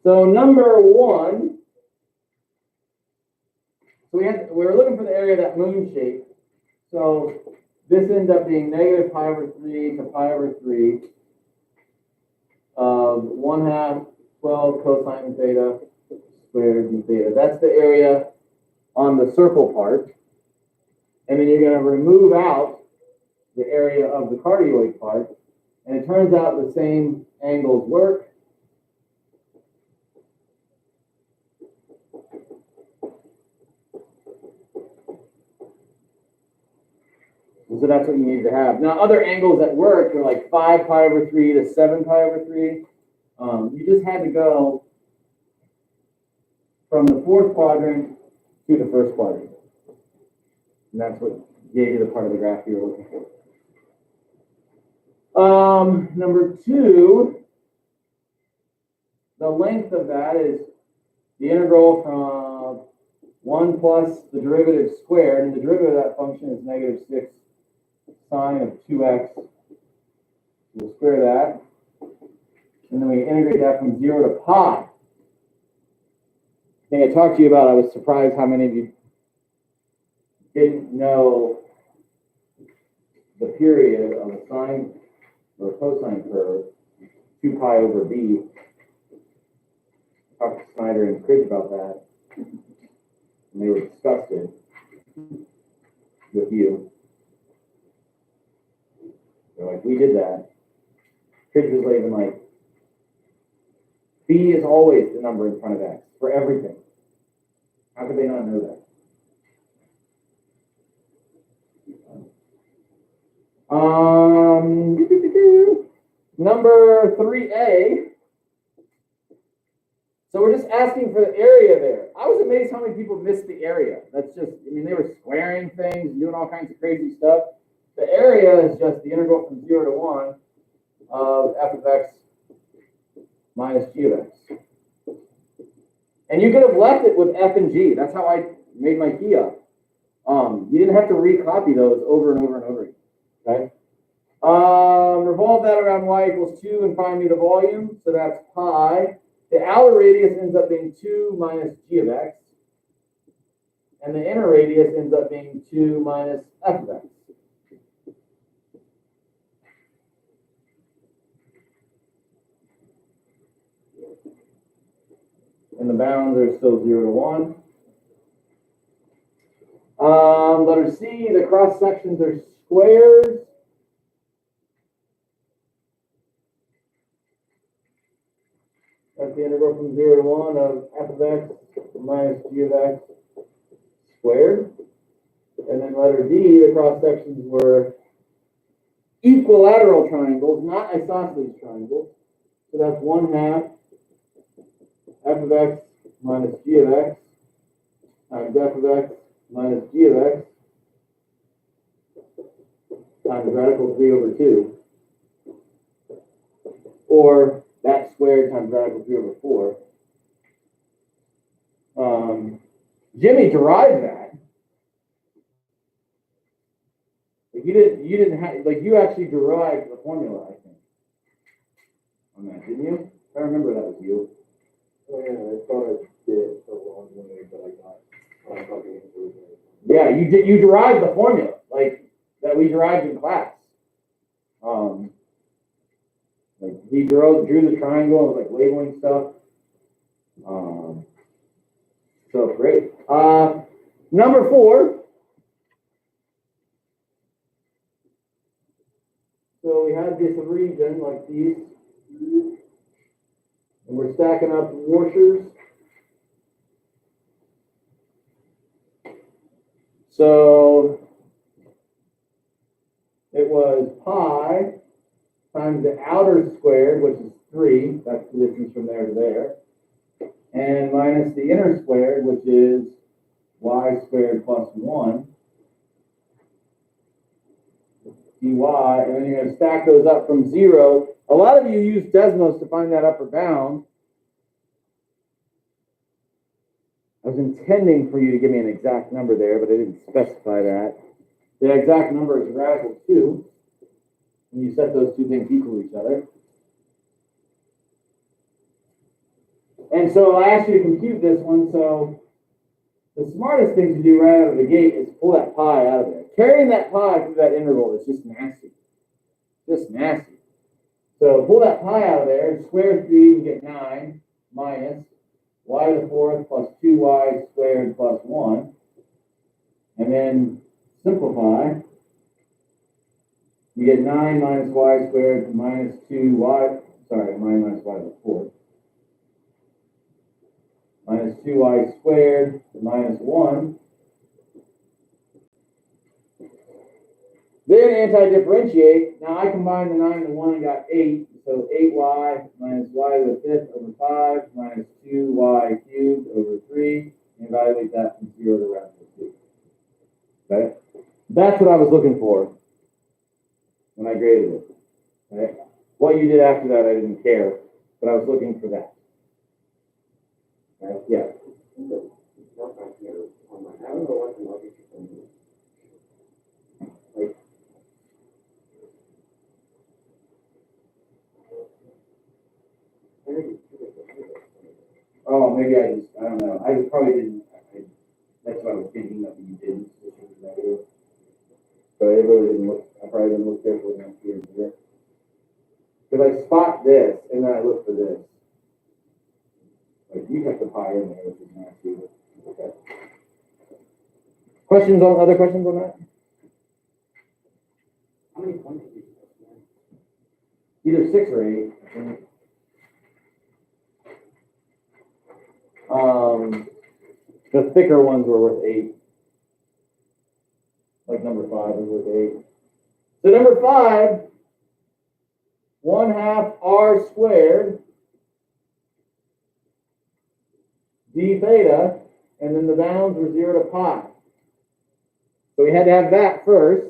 So number 1. So we were looking for the area of that moon shape. So this ends up being negative pi over 3 to pi over 3 of 1/2 12 cosine theta squared d theta. That's the area on the circle part. And then you're going to remove out the area of the cardioid part. And it turns out the same angles work. So that's what you need to have. Now, other angles that work are like 5 pi over 3 to 7 pi over 3. You just had to go from the 4th quadrant to the 1st quadrant. And that's what gave you the part of the graph you were looking for. Number 2, the length of that is the integral from 1 plus the derivative squared, and the derivative of that function is negative 6 sine of 2x. We'll square that. And then we integrate that from 0 to pi. I think I talked to you about, I was surprised how many of you didn't know the period of a sine or a cosine curve, 2 pi over b. I talked to Snyder and Cridge about that, and they were disgusted with you. They're like, we did that. Cridge was even like, b is always the number in front of x for everything. How could they not know that? Number 3a. So we're just asking for the area there. I was amazed how many people missed the area. That's just, I mean, they were squaring things, doing all kinds of crazy stuff. The area is just the integral from 0 to 1 of f of x minus g of x. And you could have left it with f and g. That's how I made my key up. You didn't have to recopy those over and over and over again. Okay? Revolve that around y equals 2 and find me the volume. So that's pi. The outer radius ends up being 2 minus g of x. And the inner radius ends up being 2 minus f of x. And the bounds are still 0 to 1. Letter C, the cross sections are squares. That's the integral from 0 to 1 of f of x minus g of x squared. And then letter D, the cross sections were equilateral triangles, not isosceles triangles. So that's 1/2 f of x minus g of x times f of x minus g of x times radical 3/2. Or that squared times radical 3/4. Jimmy derived that. Like you didn't have, like you actually derived the formula, I think. On that, didn't you? I remember that was you. Oh, yeah, I thought I did so long way, but I got into it. Yeah, you derived the formula, like that we derived in class. Like he drew the triangle and was like labeling stuff. So great. Number 4. So we have this region like these, and we're stacking up washers. So it was pi times the outer squared, which is 3. That's the distance from there to there. And minus the inner squared, which is y squared plus 1 dy, and then you're going to stack those up from 0. A lot of you use Desmos to find that upper bound. I was intending for you to give me an exact number there, but I didn't specify that. The exact number is radical 2, and you set those two things equal to each other. And so I asked you to compute this one, so the smartest thing to do right out of the gate is pull that pi out of there. Carrying that pi through that interval is just nasty. Just nasty. So pull that pi out of there, square 3, you get 9, minus y to the 4th plus 2y squared plus 1. And then simplify. You get 9 minus y squared minus 2y, sorry, minus y to the 4th. Minus 2y squared minus 1. Then anti-differentiate. Now I combined the 9 and the 1 and got 8. So 8y minus y to the 5th over 5 minus 2y cubed over 3. And evaluate that from 0 to radical 2. Okay? That's what I was looking for when I graded it. Okay? What you did after that, I didn't care. But I was looking for that. Okay? Yeah. I don't know what the logic is. Like, Oh, maybe I don't know. I probably didn't. That's what I was thinking that you didn't. So I really didn't look. I probably didn't look carefully enough here. Because I spot this and then I look for this. Like you have the pi in there, which is nasty. Okay. Other questions on that? how many points did you get? Either 6 or 8. I think. The thicker ones were worth 8. Like number 5 is worth 8. So number 5, 1/2 r squared d theta, and then the bounds were 0 to pi. So we had to have that first.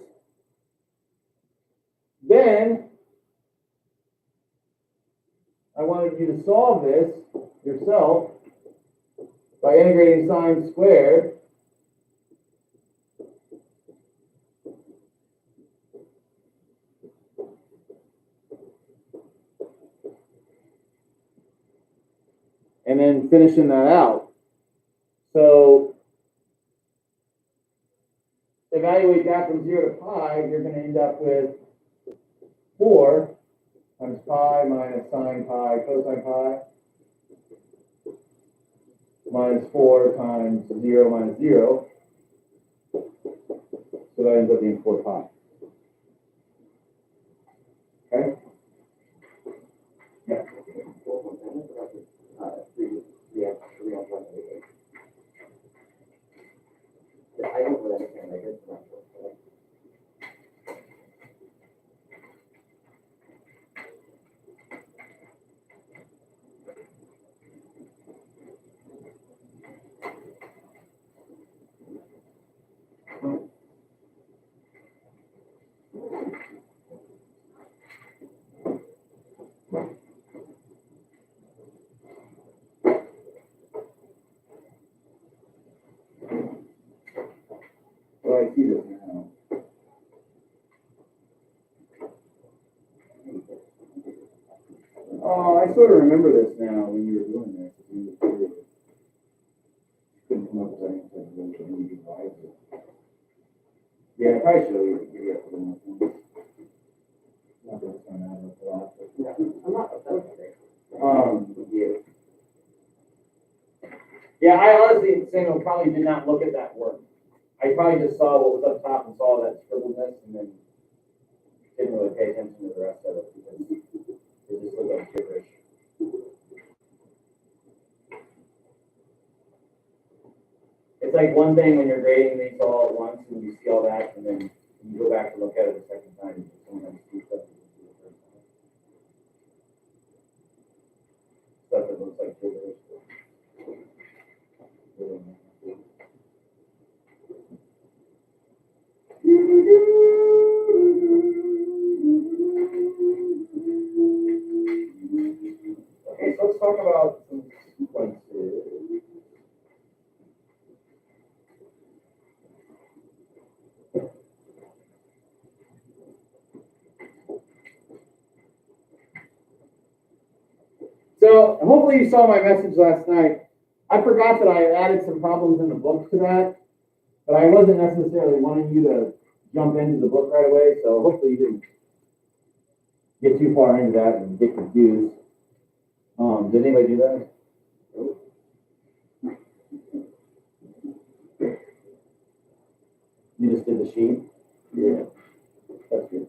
Then I wanted you to solve this yourself by integrating sine squared. And then finishing that out. So evaluate that from 0 to pi, you're going to end up with 4 times pi minus sine pi cosine pi minus 4 times 0 minus 0. So that ends up being 4 pi. Okay? Yeah. I don't really understand. see this now. Oh, I sort of remember this now when you were doing this. You couldn't come up with anything when you divide it. Yeah, I probably should have give you a little more points. Not that it's gonna matter a lot, but Yeah, I'm not opposed to it. yeah. Yeah, I honestly, Samuel, probably did not look at that work. I probably just saw what was up top and saw that scribbleness and then didn't really pay attention to the rest of it because it just looked like gibberish. It's like one thing when you're grading these all at once and you see all that and then you go back and look at it the second time and sometimes see stuff you didn't see the first time. Stuff that looks like gibberish. Okay, so let's talk about some sequences. So hopefully you saw my message last night. I forgot that I added some problems in the book to that, but I wasn't necessarily wanting you to jump into the book right away, so hopefully you didn't get too far into that and get confused. Did anybody do that? You just did the sheet? Yeah. That's good.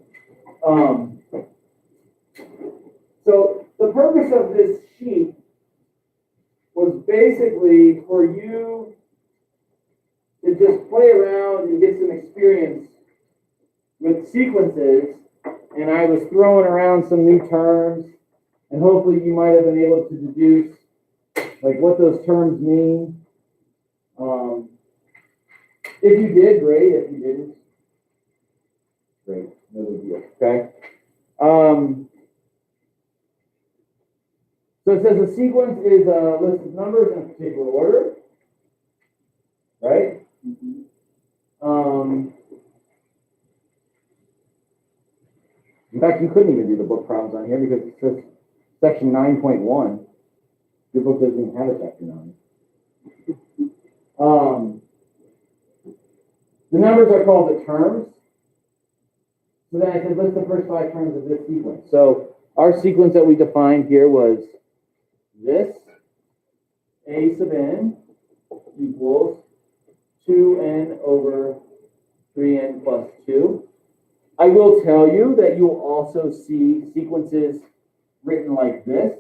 So the purpose of this sheet was basically for you to just play around and get some experience with sequences, and I was throwing around some new terms, and hopefully you might have been able to deduce like what those terms mean. If you did, great. If you didn't, great. No big deal. Okay. So it says a sequence is a list of numbers in a particular order, right? In fact, you couldn't even do the book problems on here because it says section 9.1. Your book doesn't even have a chapter 9. The numbers are called the terms. So then I said, list the first 5 terms of this sequence. So our sequence that we defined here was this, a sub n equals 2n over 3n plus 2. I will tell you that you will also see sequences written like this,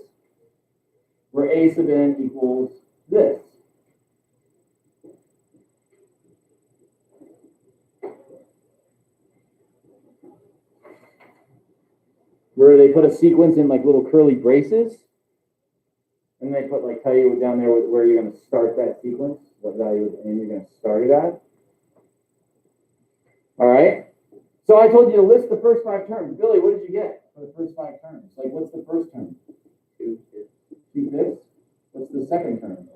where a sub n equals this. Where they put a sequence in like little curly braces, and they put like tell you down there where you're going to start that sequence, what value and you're going to start it at. All right. So I told you to list the first 5 terms. Billy, what did you get for the first 5 terms? Like, what's the first term? 2/5. What's the second term?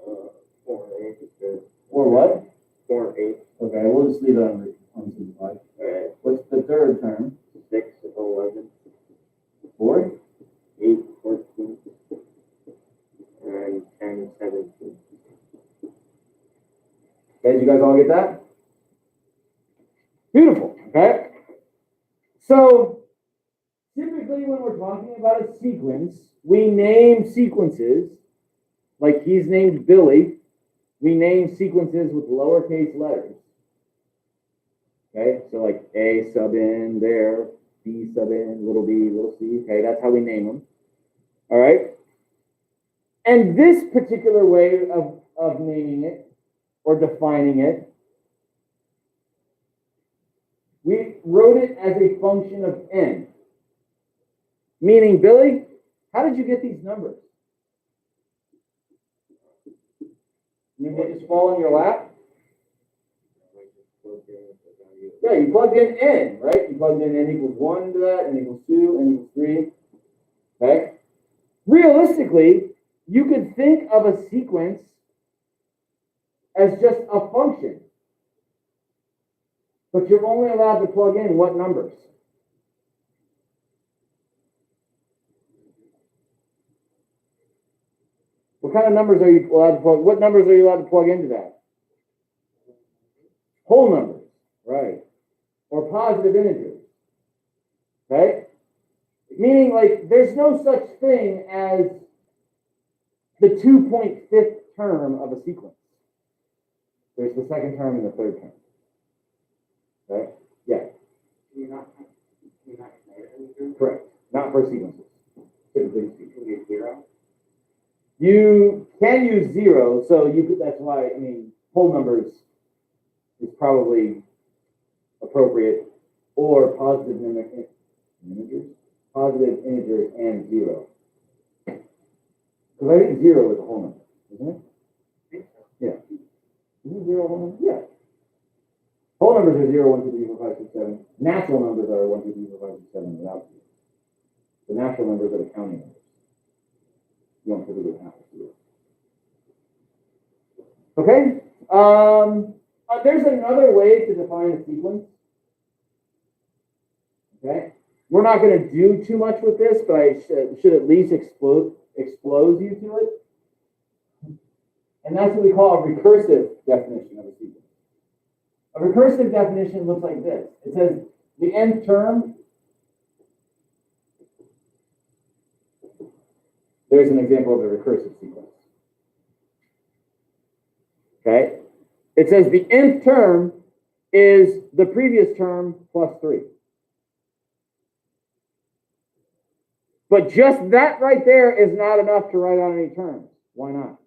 4/8. Or what? 4/8. Okay, we'll just leave it unsimplified. All right. What's the third term? 6/11. Fourth? 8/14. And 10/17. Okay, did you guys all get that? Beautiful, okay? So, typically when we're talking about a sequence, we name sequences, like he's named Billy, we name sequences with lowercase letters. Okay, so like A sub n there, B sub n, little b, little c, okay, that's how we name them. All right? And this particular way of naming it, or defining it, we wrote it as a function of n. Meaning, Billy, how did you get these numbers? Did they just fall in your lap? Yeah, you plugged in n, right? You plugged in n equals 1 to that, n equals 2, n equals 3. Okay? Realistically, you could think of a sequence as just a function. But you're only allowed to plug in what numbers? What kind of numbers are you allowed to plug? What numbers are you allowed to plug into that? Whole numbers, right? Or positive integers, okay? Meaning, like, there's no such thing as the 2.5th term of a sequence. There's the second term and the third term. Okay? Yeah. Can you not declare anything? Correct. Not for sequences. Typically, Can you use 0? you can use 0, so you could. That's why I mean whole numbers is probably appropriate, or positive integers, and 0. Because I think 0 is a whole number, isn't it? I think so. Yeah. Isn't 0 a whole number? Yeah. Whole numbers are 0, 1, 2, 3, 4, 5, 6, 7. Natural numbers are 1, 2, 3, 4, 5, 6, 7 without 0. The natural numbers are the counting numbers. You don't typically have to do it. Okay. There's another way to define a sequence. Okay. We're not going to do too much with this, but I should at least expose you to it. And that's what we call a recursive definition of a sequence. A recursive definition looks like this. It says the nth term. There's an example of a recursive sequence. Okay? It says the nth term is the previous term plus 3. But just that right there is not enough to write on any terms. Why not?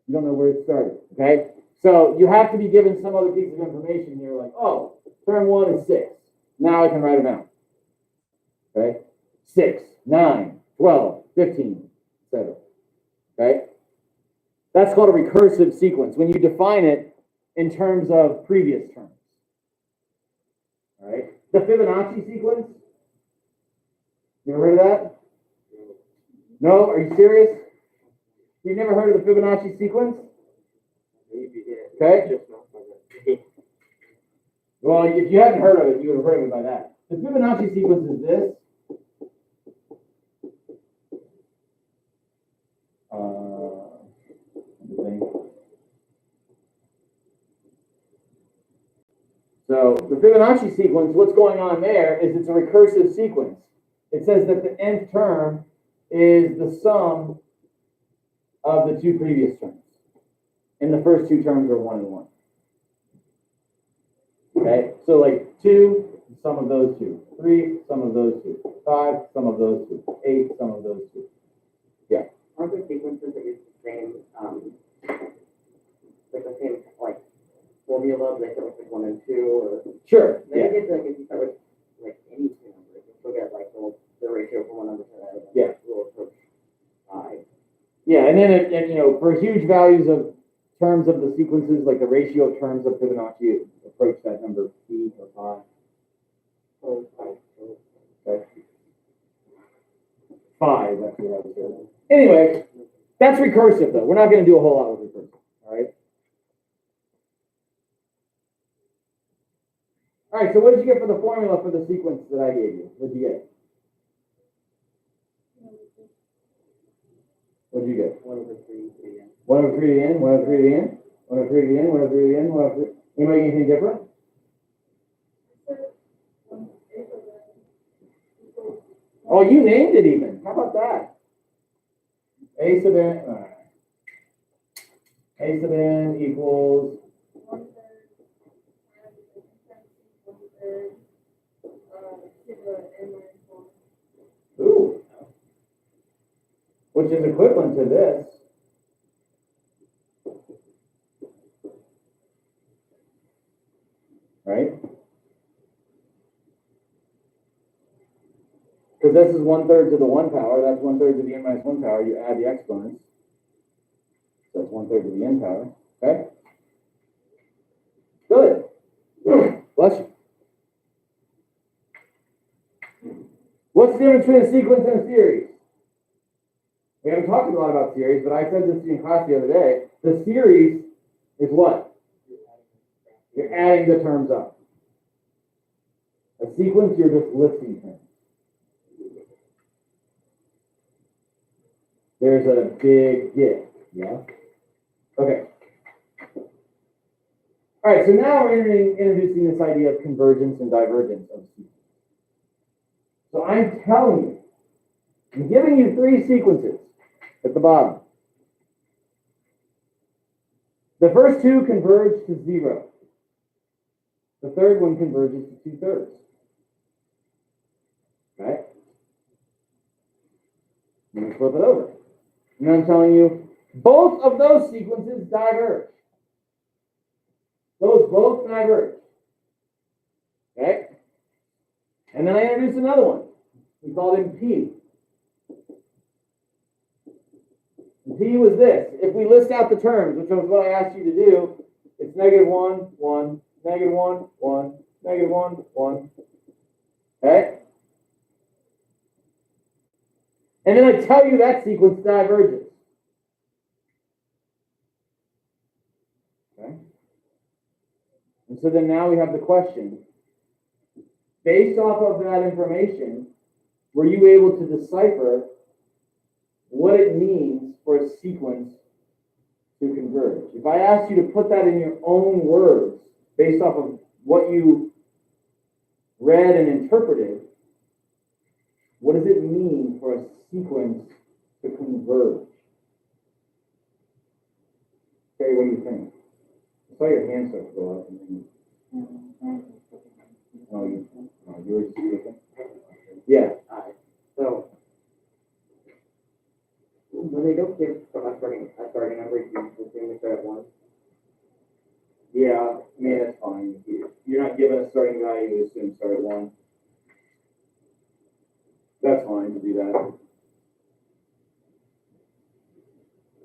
You don't know where it started. Okay? So you have to be given some other piece of information here, like, oh, term 1 is 6. Now I can write it down. Okay? 6, 9, 12, 15, etc. Okay? That's called a recursive sequence when you define it in terms of previous terms. All right? The Fibonacci sequence. You ever heard of that? No? Are you serious? You've never heard of the Fibonacci sequence? Okay. Well, if you hadn't heard of it, you would have heard of it by that. The Fibonacci sequence is this. So the Fibonacci sequence, what's going on there is it's a recursive sequence. It says that the nth term is the sum of the two previous terms. And the first two terms are 1 and 1. Okay, so like 2, sum of those two. 3, sum of those two. 5, sum of those two. 8, sum of those two. Yeah. Aren't there sequences that use the same, like formula, but they start with like 1 and 2, or? Sure. Maybe Yeah. it's like if you start with like any two numbers, you still get like the ratio from one number to the other. Yeah. Will approach 5. Yeah, and then for huge values of terms of the sequences, like the ratio of terms of Fibonacci, approach that number p or 5. So 5. Okay. 5, actually, I would say. Anyway, that's recursive, though. We're not going to do a whole lot with recursive. All right. All right. So, what did you get for the formula for the sequence that I gave you? What did you get? What did you get? 1 over 3 to the end. 1 over 3 to the end. 1 over 3 to the end. 1 over 3 to the end. 1 over 3 to the end. 1 over 3. Anybody anything different? Oh, you named it even. How about that? A sub n. A sub n equals. Ooh. Which is equivalent to this. Right? Because this is 1/3 to the 1 power. That's 1/3 to the n minus 1 power. You add the exponents. So that's 1/3 to the n power. Okay? Good. Bless you. What's the difference between a sequence and a series? We haven't talked a lot about series, but I said this in class the other day. The series is what? You're adding the terms up. A sequence, you're just listing terms. There's a big diff, yeah? Okay. All right, so now we're introducing this idea of convergence and divergence of sequences. So I'm telling you, I'm giving you three sequences at the bottom. The first two converge to 0. The third one converges to 2/3. Right? Let me flip it over. And I'm telling you, both of those sequences diverge. Those both diverge. Okay? And then I introduce another one. We called him P. And P was this. If we list out the terms, which was what I asked you to do, it's -1, 1, -1, 1, -1, 1. Okay? And then I tell you that sequence diverges. Okay? And so then now we have the question. Based off of that information, were you able to decipher what it means for a sequence to converge? If I asked you to put that in your own words, based off of what you read and interpreted, what does it mean for a sequence to converge? Okay, what do you think? I saw your hand start to go up. You were just looking? Yeah. So, when they don't give from a starting number, you just assume they start at 1. Yeah, I mean, that's fine. You're not given a starting value, you assume start at 1. That's fine to do that.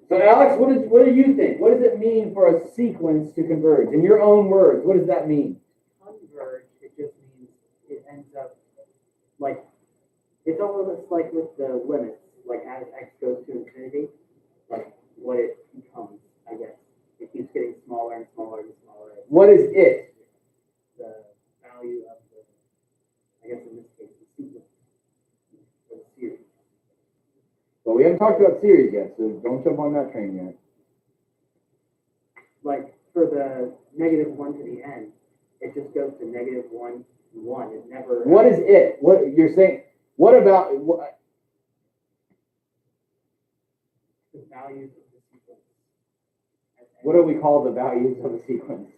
So, Alex, what do you think? What does it mean for a sequence to converge? In your own words, what does that mean? Converge, it just means it ends up like, it's almost like with the limits, like as x goes to infinity, like what it becomes, I guess. It keeps getting smaller and smaller and smaller. What is it? The value of the, I guess in this case, the sequence, or the series. Well, we haven't talked about series yet, so don't jump on that train yet. Like for the -1 to the end, it just goes to -1, 1. It never. What is it? What you're saying? What about what? The values of the sequence. What do we call the values of a sequence?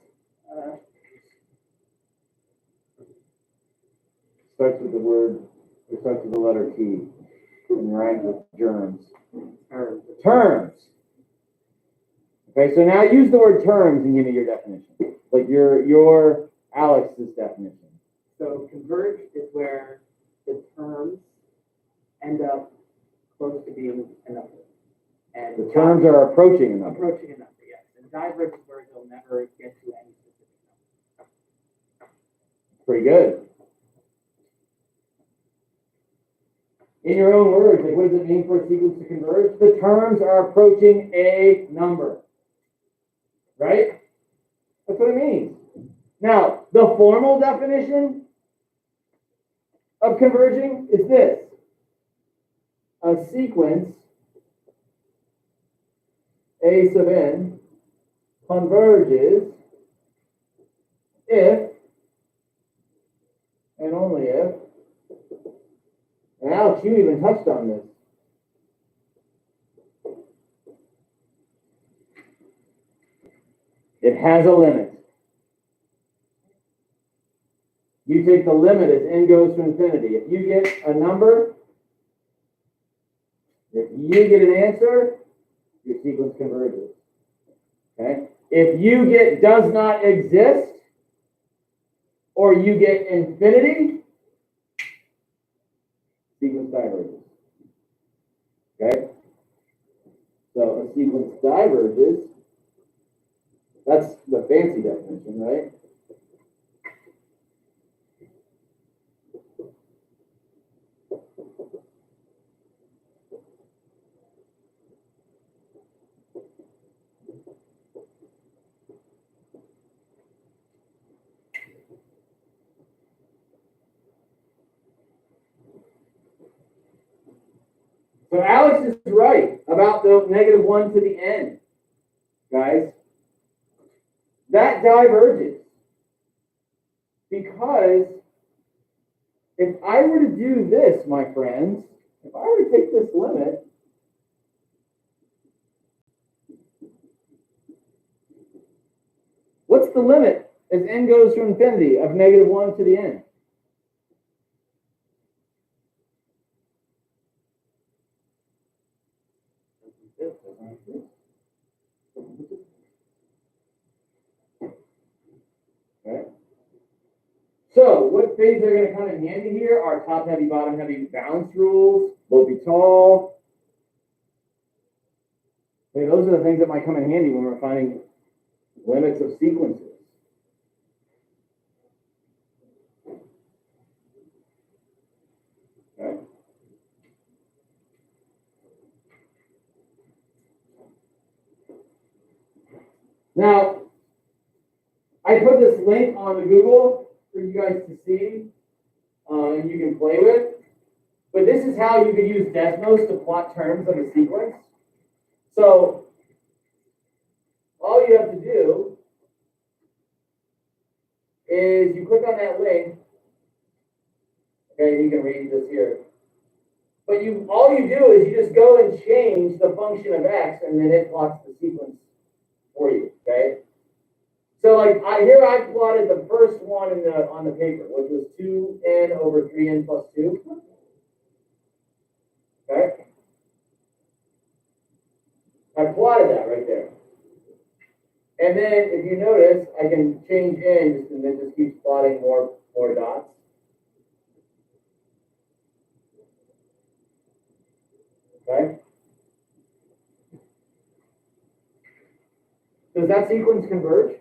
Starts with the word. It starts with the letter T, and rhymes with germs. Terms. Okay, so now use the word terms and give me your definition. Like your Alex's definition. So converge is where the terms end up close to being a number. And The terms are approaching a number. approaching a number, yes. And diverge is where they'll never get to any specific number. Pretty good. In your own words, like what does it mean for a sequence to converge? The terms are approaching a number. Right? That's what it means. Now, the formal definition of converging is this. A sequence, A sub n, converges if and only if, and Alex, you even touched on this. It has a limit. You take the limit as n goes to infinity. If you get a number, if you get an answer, your sequence converges. Okay? If you get does not exist, or you get infinity, sequence diverges. Okay? So a sequence diverges. That's the fancy definition, right? So Alex is right about the -1 to the n, guys. That diverges. Because if I were to do this, my friends, if I were to take this limit, what's the limit as n goes to infinity of -1 to the n? Okay. So what things are going to come in handy here are top heavy, bottom heavy balance rules, L'Hopital. Okay, those are the things that might come in handy when we're finding limits of sequences. Okay. Now, I put this link on the Google for you guys to see, and you can play with. But this is how you could use Desmos to plot terms of a sequence. So all you have to do is you click on that link. Okay, you can read this here. But all you do is you just go and change the function of x, and then it plots the sequence for you. Okay. So like here I plotted the first one on the paper, which was 2n over 3n plus 2. Okay. I plotted that right there. And then if you notice, I can change n and then just keep plotting more dots. Okay. Does that sequence converge?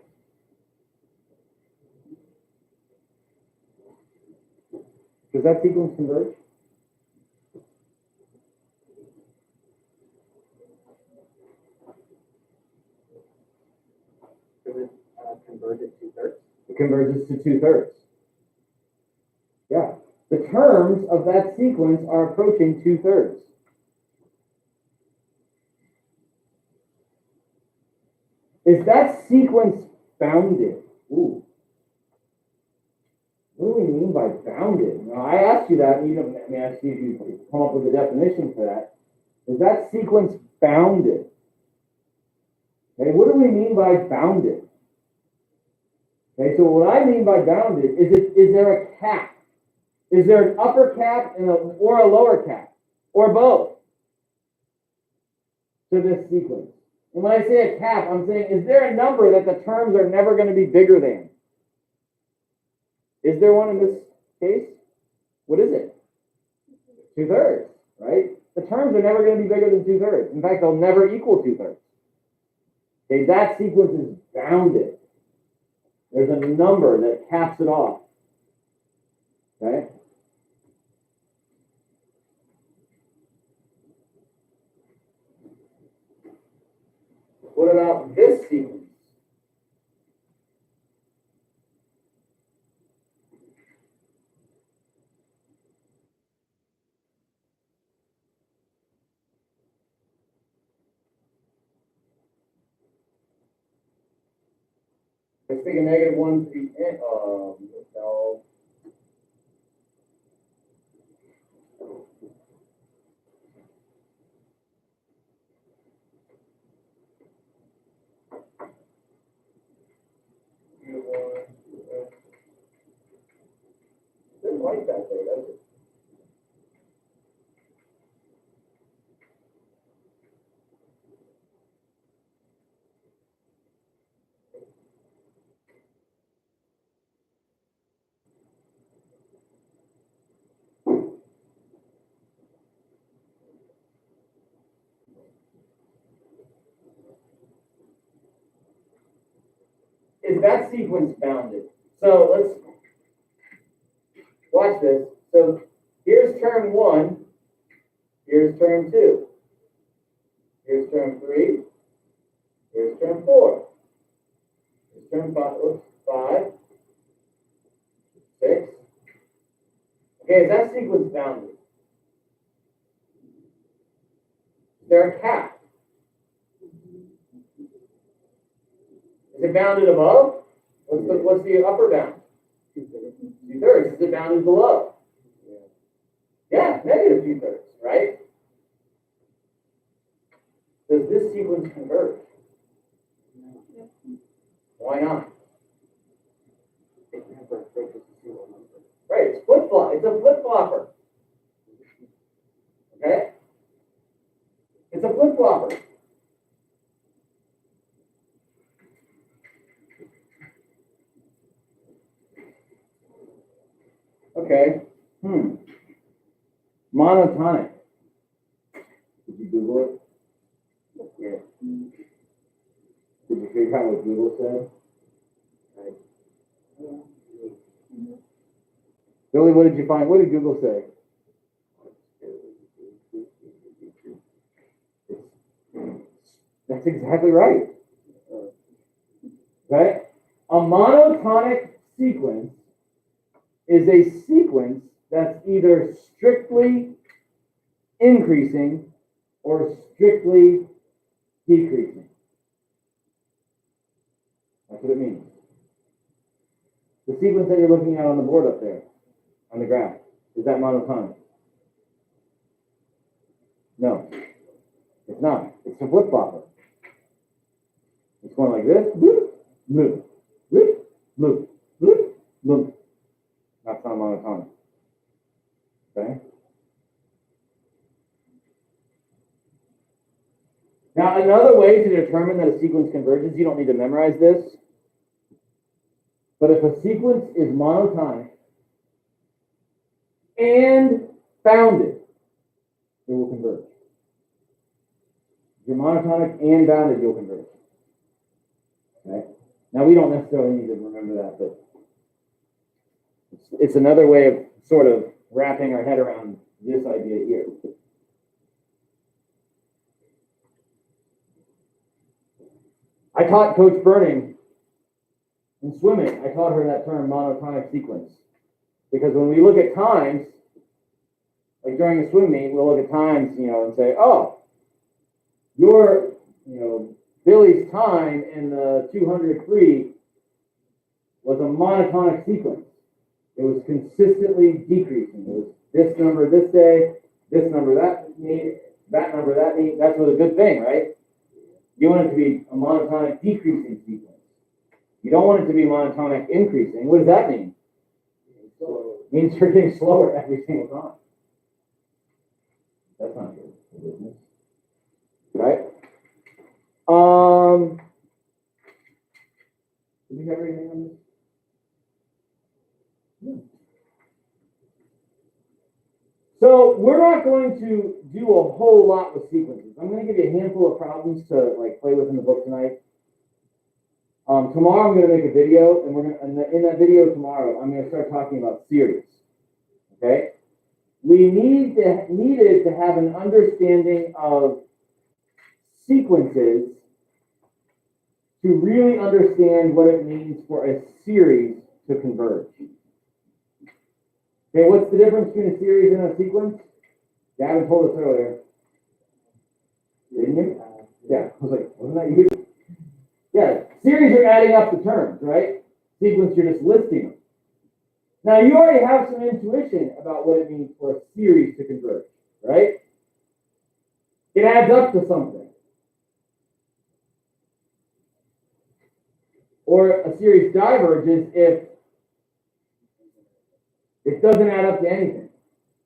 Does that sequence converge? Does it converge at 2/3? It converges to 2/3. Yeah. The terms of that sequence are approaching 2/3. Is that sequence bounded? Ooh. What do we mean by bounded? Now, I asked you that, and you don't, I mean, I see if you come up with a definition for that. Is that sequence bounded? Okay, what do we mean by bounded? Okay, so what I mean by bounded is there a cap? Is there an upper cap or a lower cap? Or both to this sequence? And when I say a cap, I'm saying, is there a number that the terms are never going to be bigger than? Is there one in this case? What is it? 2/3, right? The terms are never going to be bigger than 2/3. In fact, they'll never equal 2/3. Okay, that sequence is bounded. There's a number that caps it off. Okay? What about this sequence? Let's take a -1 to the n. No. Didn't like that there, does it? Is that sequence bounded? So let's watch this. So here's term 1. Here's term 2. Here's term 3. Here's term 4. Here's term 5. 6. Okay, is that sequence bounded? there a cap? Is it bounded above? What's the upper bound? 2/3. Is it bounded below? Yeah, negative 2/3, right? Does this sequence converge? Why not? Right, it's flip-flop. It's a flip-flopper. Okay? It's a flip-flopper. Okay. Monotonic. Did you Google it? Yeah. Did you figure out what Google said? Right. Billy, what did you find? What did Google say? That's exactly right. Okay? A monotonic sequence is a sequence that's either strictly increasing or strictly decreasing. That's what it means. The sequence that you're looking at on the board up there, on the graph, is that monotonic? No, it's not. It's a flip-flopper. It's going like this, bloop, bloop, bloop, bloop, bloop, bloop. That's not monotonic. Okay? Now, another way to determine that a sequence converges, you don't need to memorize this, but if a sequence is monotonic and bounded, it will converge. If you're monotonic and bounded, you'll converge. Okay? Now, we don't necessarily need to remember that, but it's another way of sort of wrapping our head around this idea here. I taught Coach Burning in swimming, I taught her that term monotonic sequence. Because when we look at times, like during a swim meet, we'll look at times, and say, oh, Billy's time in the 200 free was a monotonic sequence. It was consistently decreasing. It was this number this day, this number that meet, that number that meet. That's a good thing, right? You want it to be a monotonic decreasing sequence. You don't want it to be monotonic increasing. What does that mean? It means you're getting slower every single time. That's not good for business. Right? Did we have anything on this? Yeah. So we're not going to do a whole lot with sequences. I'm going to give you a handful of problems to play with in the book tonight. Tomorrow I'm going to make a video, and in that video tomorrow I'm going to start talking about series. Okay? We needed to have an understanding of sequences to really understand what it means for a series to converge. Okay, what's the difference between a series and a sequence? Gavin told us earlier. Didn't you? Yeah, I was like, wasn't that you? Yeah, series are adding up the terms, right? Sequence, you're just listing them. Now, you already have some intuition about what it means for a series to converge, right? It adds up to something. Or a series diverges if it doesn't add up to anything.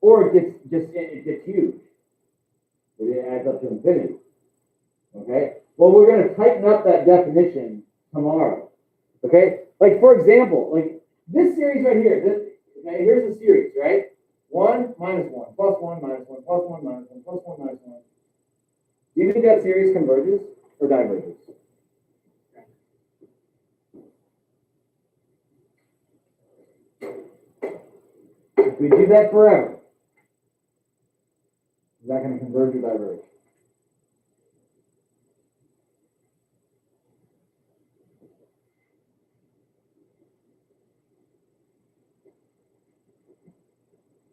Or it gets huge. It adds up to infinity. Okay? Well, we're going to tighten up that definition tomorrow. Okay? Like, for example, like this series right here. Okay, here's a series, right? 1 minus 1, plus 1 minus 1, plus 1 minus 1, plus 1 minus 1. Do you think that series converges or diverges? If we do that forever, is that going to converge or diverge?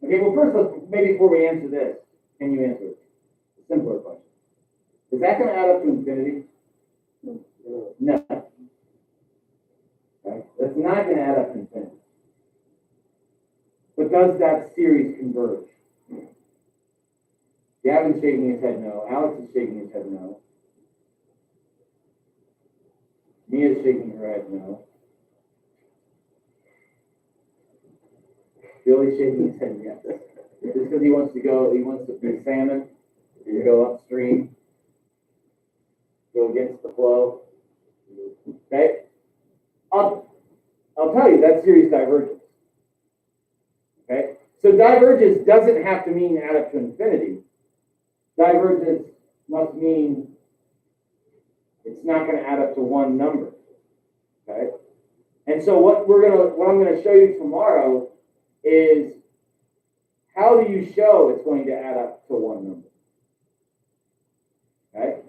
Okay, well, first, maybe before we answer this, can you answer it? A simpler question. Is that going to add up to infinity? No. Okay. That's not going to add up to infinity. But does that series converge? Gavin's shaking his head no. Alex is shaking his head no. Mia's shaking her head no. Billy's shaking his head yes. Just because he wants to be salmon, to go upstream, go against the flow. Okay? I'll tell you, that series diverges. Okay? So divergence doesn't have to mean add up to infinity. Divergence must mean it's not going to add up to one number. Okay? And so what I'm going to show you tomorrow is how do you show it's going to add up to one number? Okay?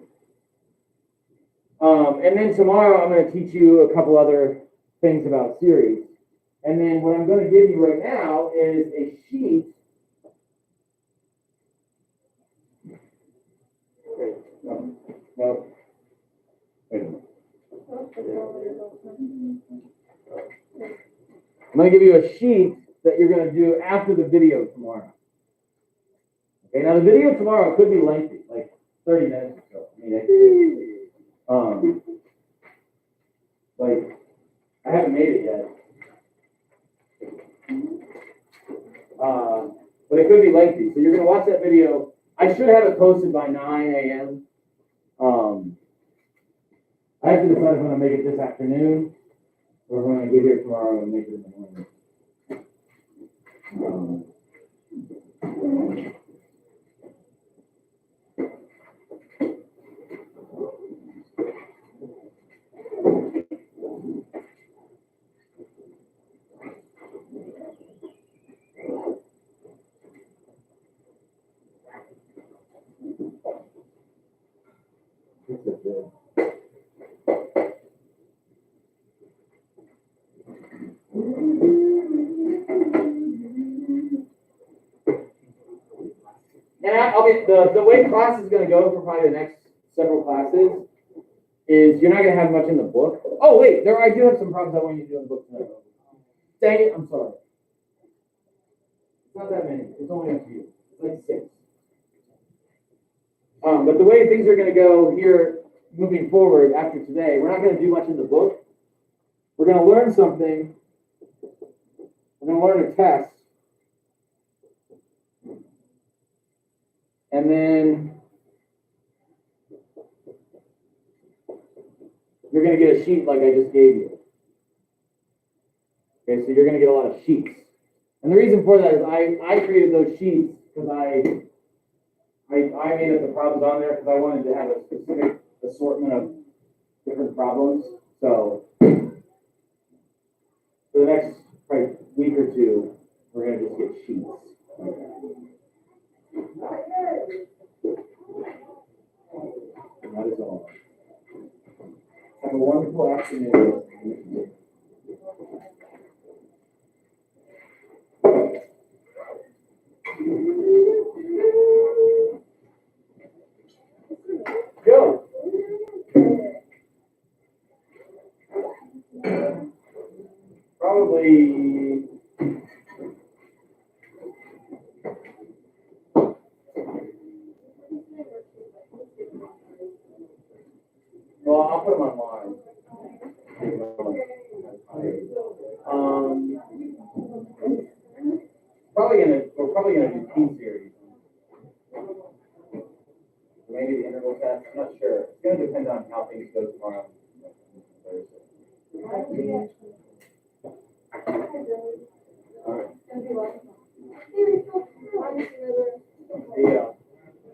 And then tomorrow I'm going to teach you a couple other things about series. And then what I'm going to give you right now is a sheet. No. Wait a minute. I'm going to give you a sheet that you're going to do after the video tomorrow. Okay, now the video tomorrow could be lengthy, like 30 minutes or so. I mean, like, I haven't made it yet. But it could be lengthy. So you're going to watch that video. I should have it posted by 9 a.m. I have to decide if I'm going to make it this afternoon or if I'm going to get here tomorrow and make it in the morning. And the way class is going to go for probably the next several classes is you're not going to have much in the book. Oh, wait, I do have some problems I want you to do in the book tonight. Dang it, I'm sorry. It's not that many. It's only a few. It's like 6. But the way things are going to go here moving forward after today, we're not going to do much in the book. We're going to learn something. We're going to learn a test. And then you're going to get a sheet like I just gave you. Okay, so you're going to get a lot of sheets. And the reason for that is I created those sheets because I made up the problems on there because I wanted to have a specific assortment of different problems. So for the next probably week or two, we're going to just get sheets. And that is all. Have a wonderful afternoon. Go. Probably. Well, I'll put them online. We're probably gonna do T series. Maybe the interval test. I'm not sure. It's gonna depend on how things go tomorrow. All right.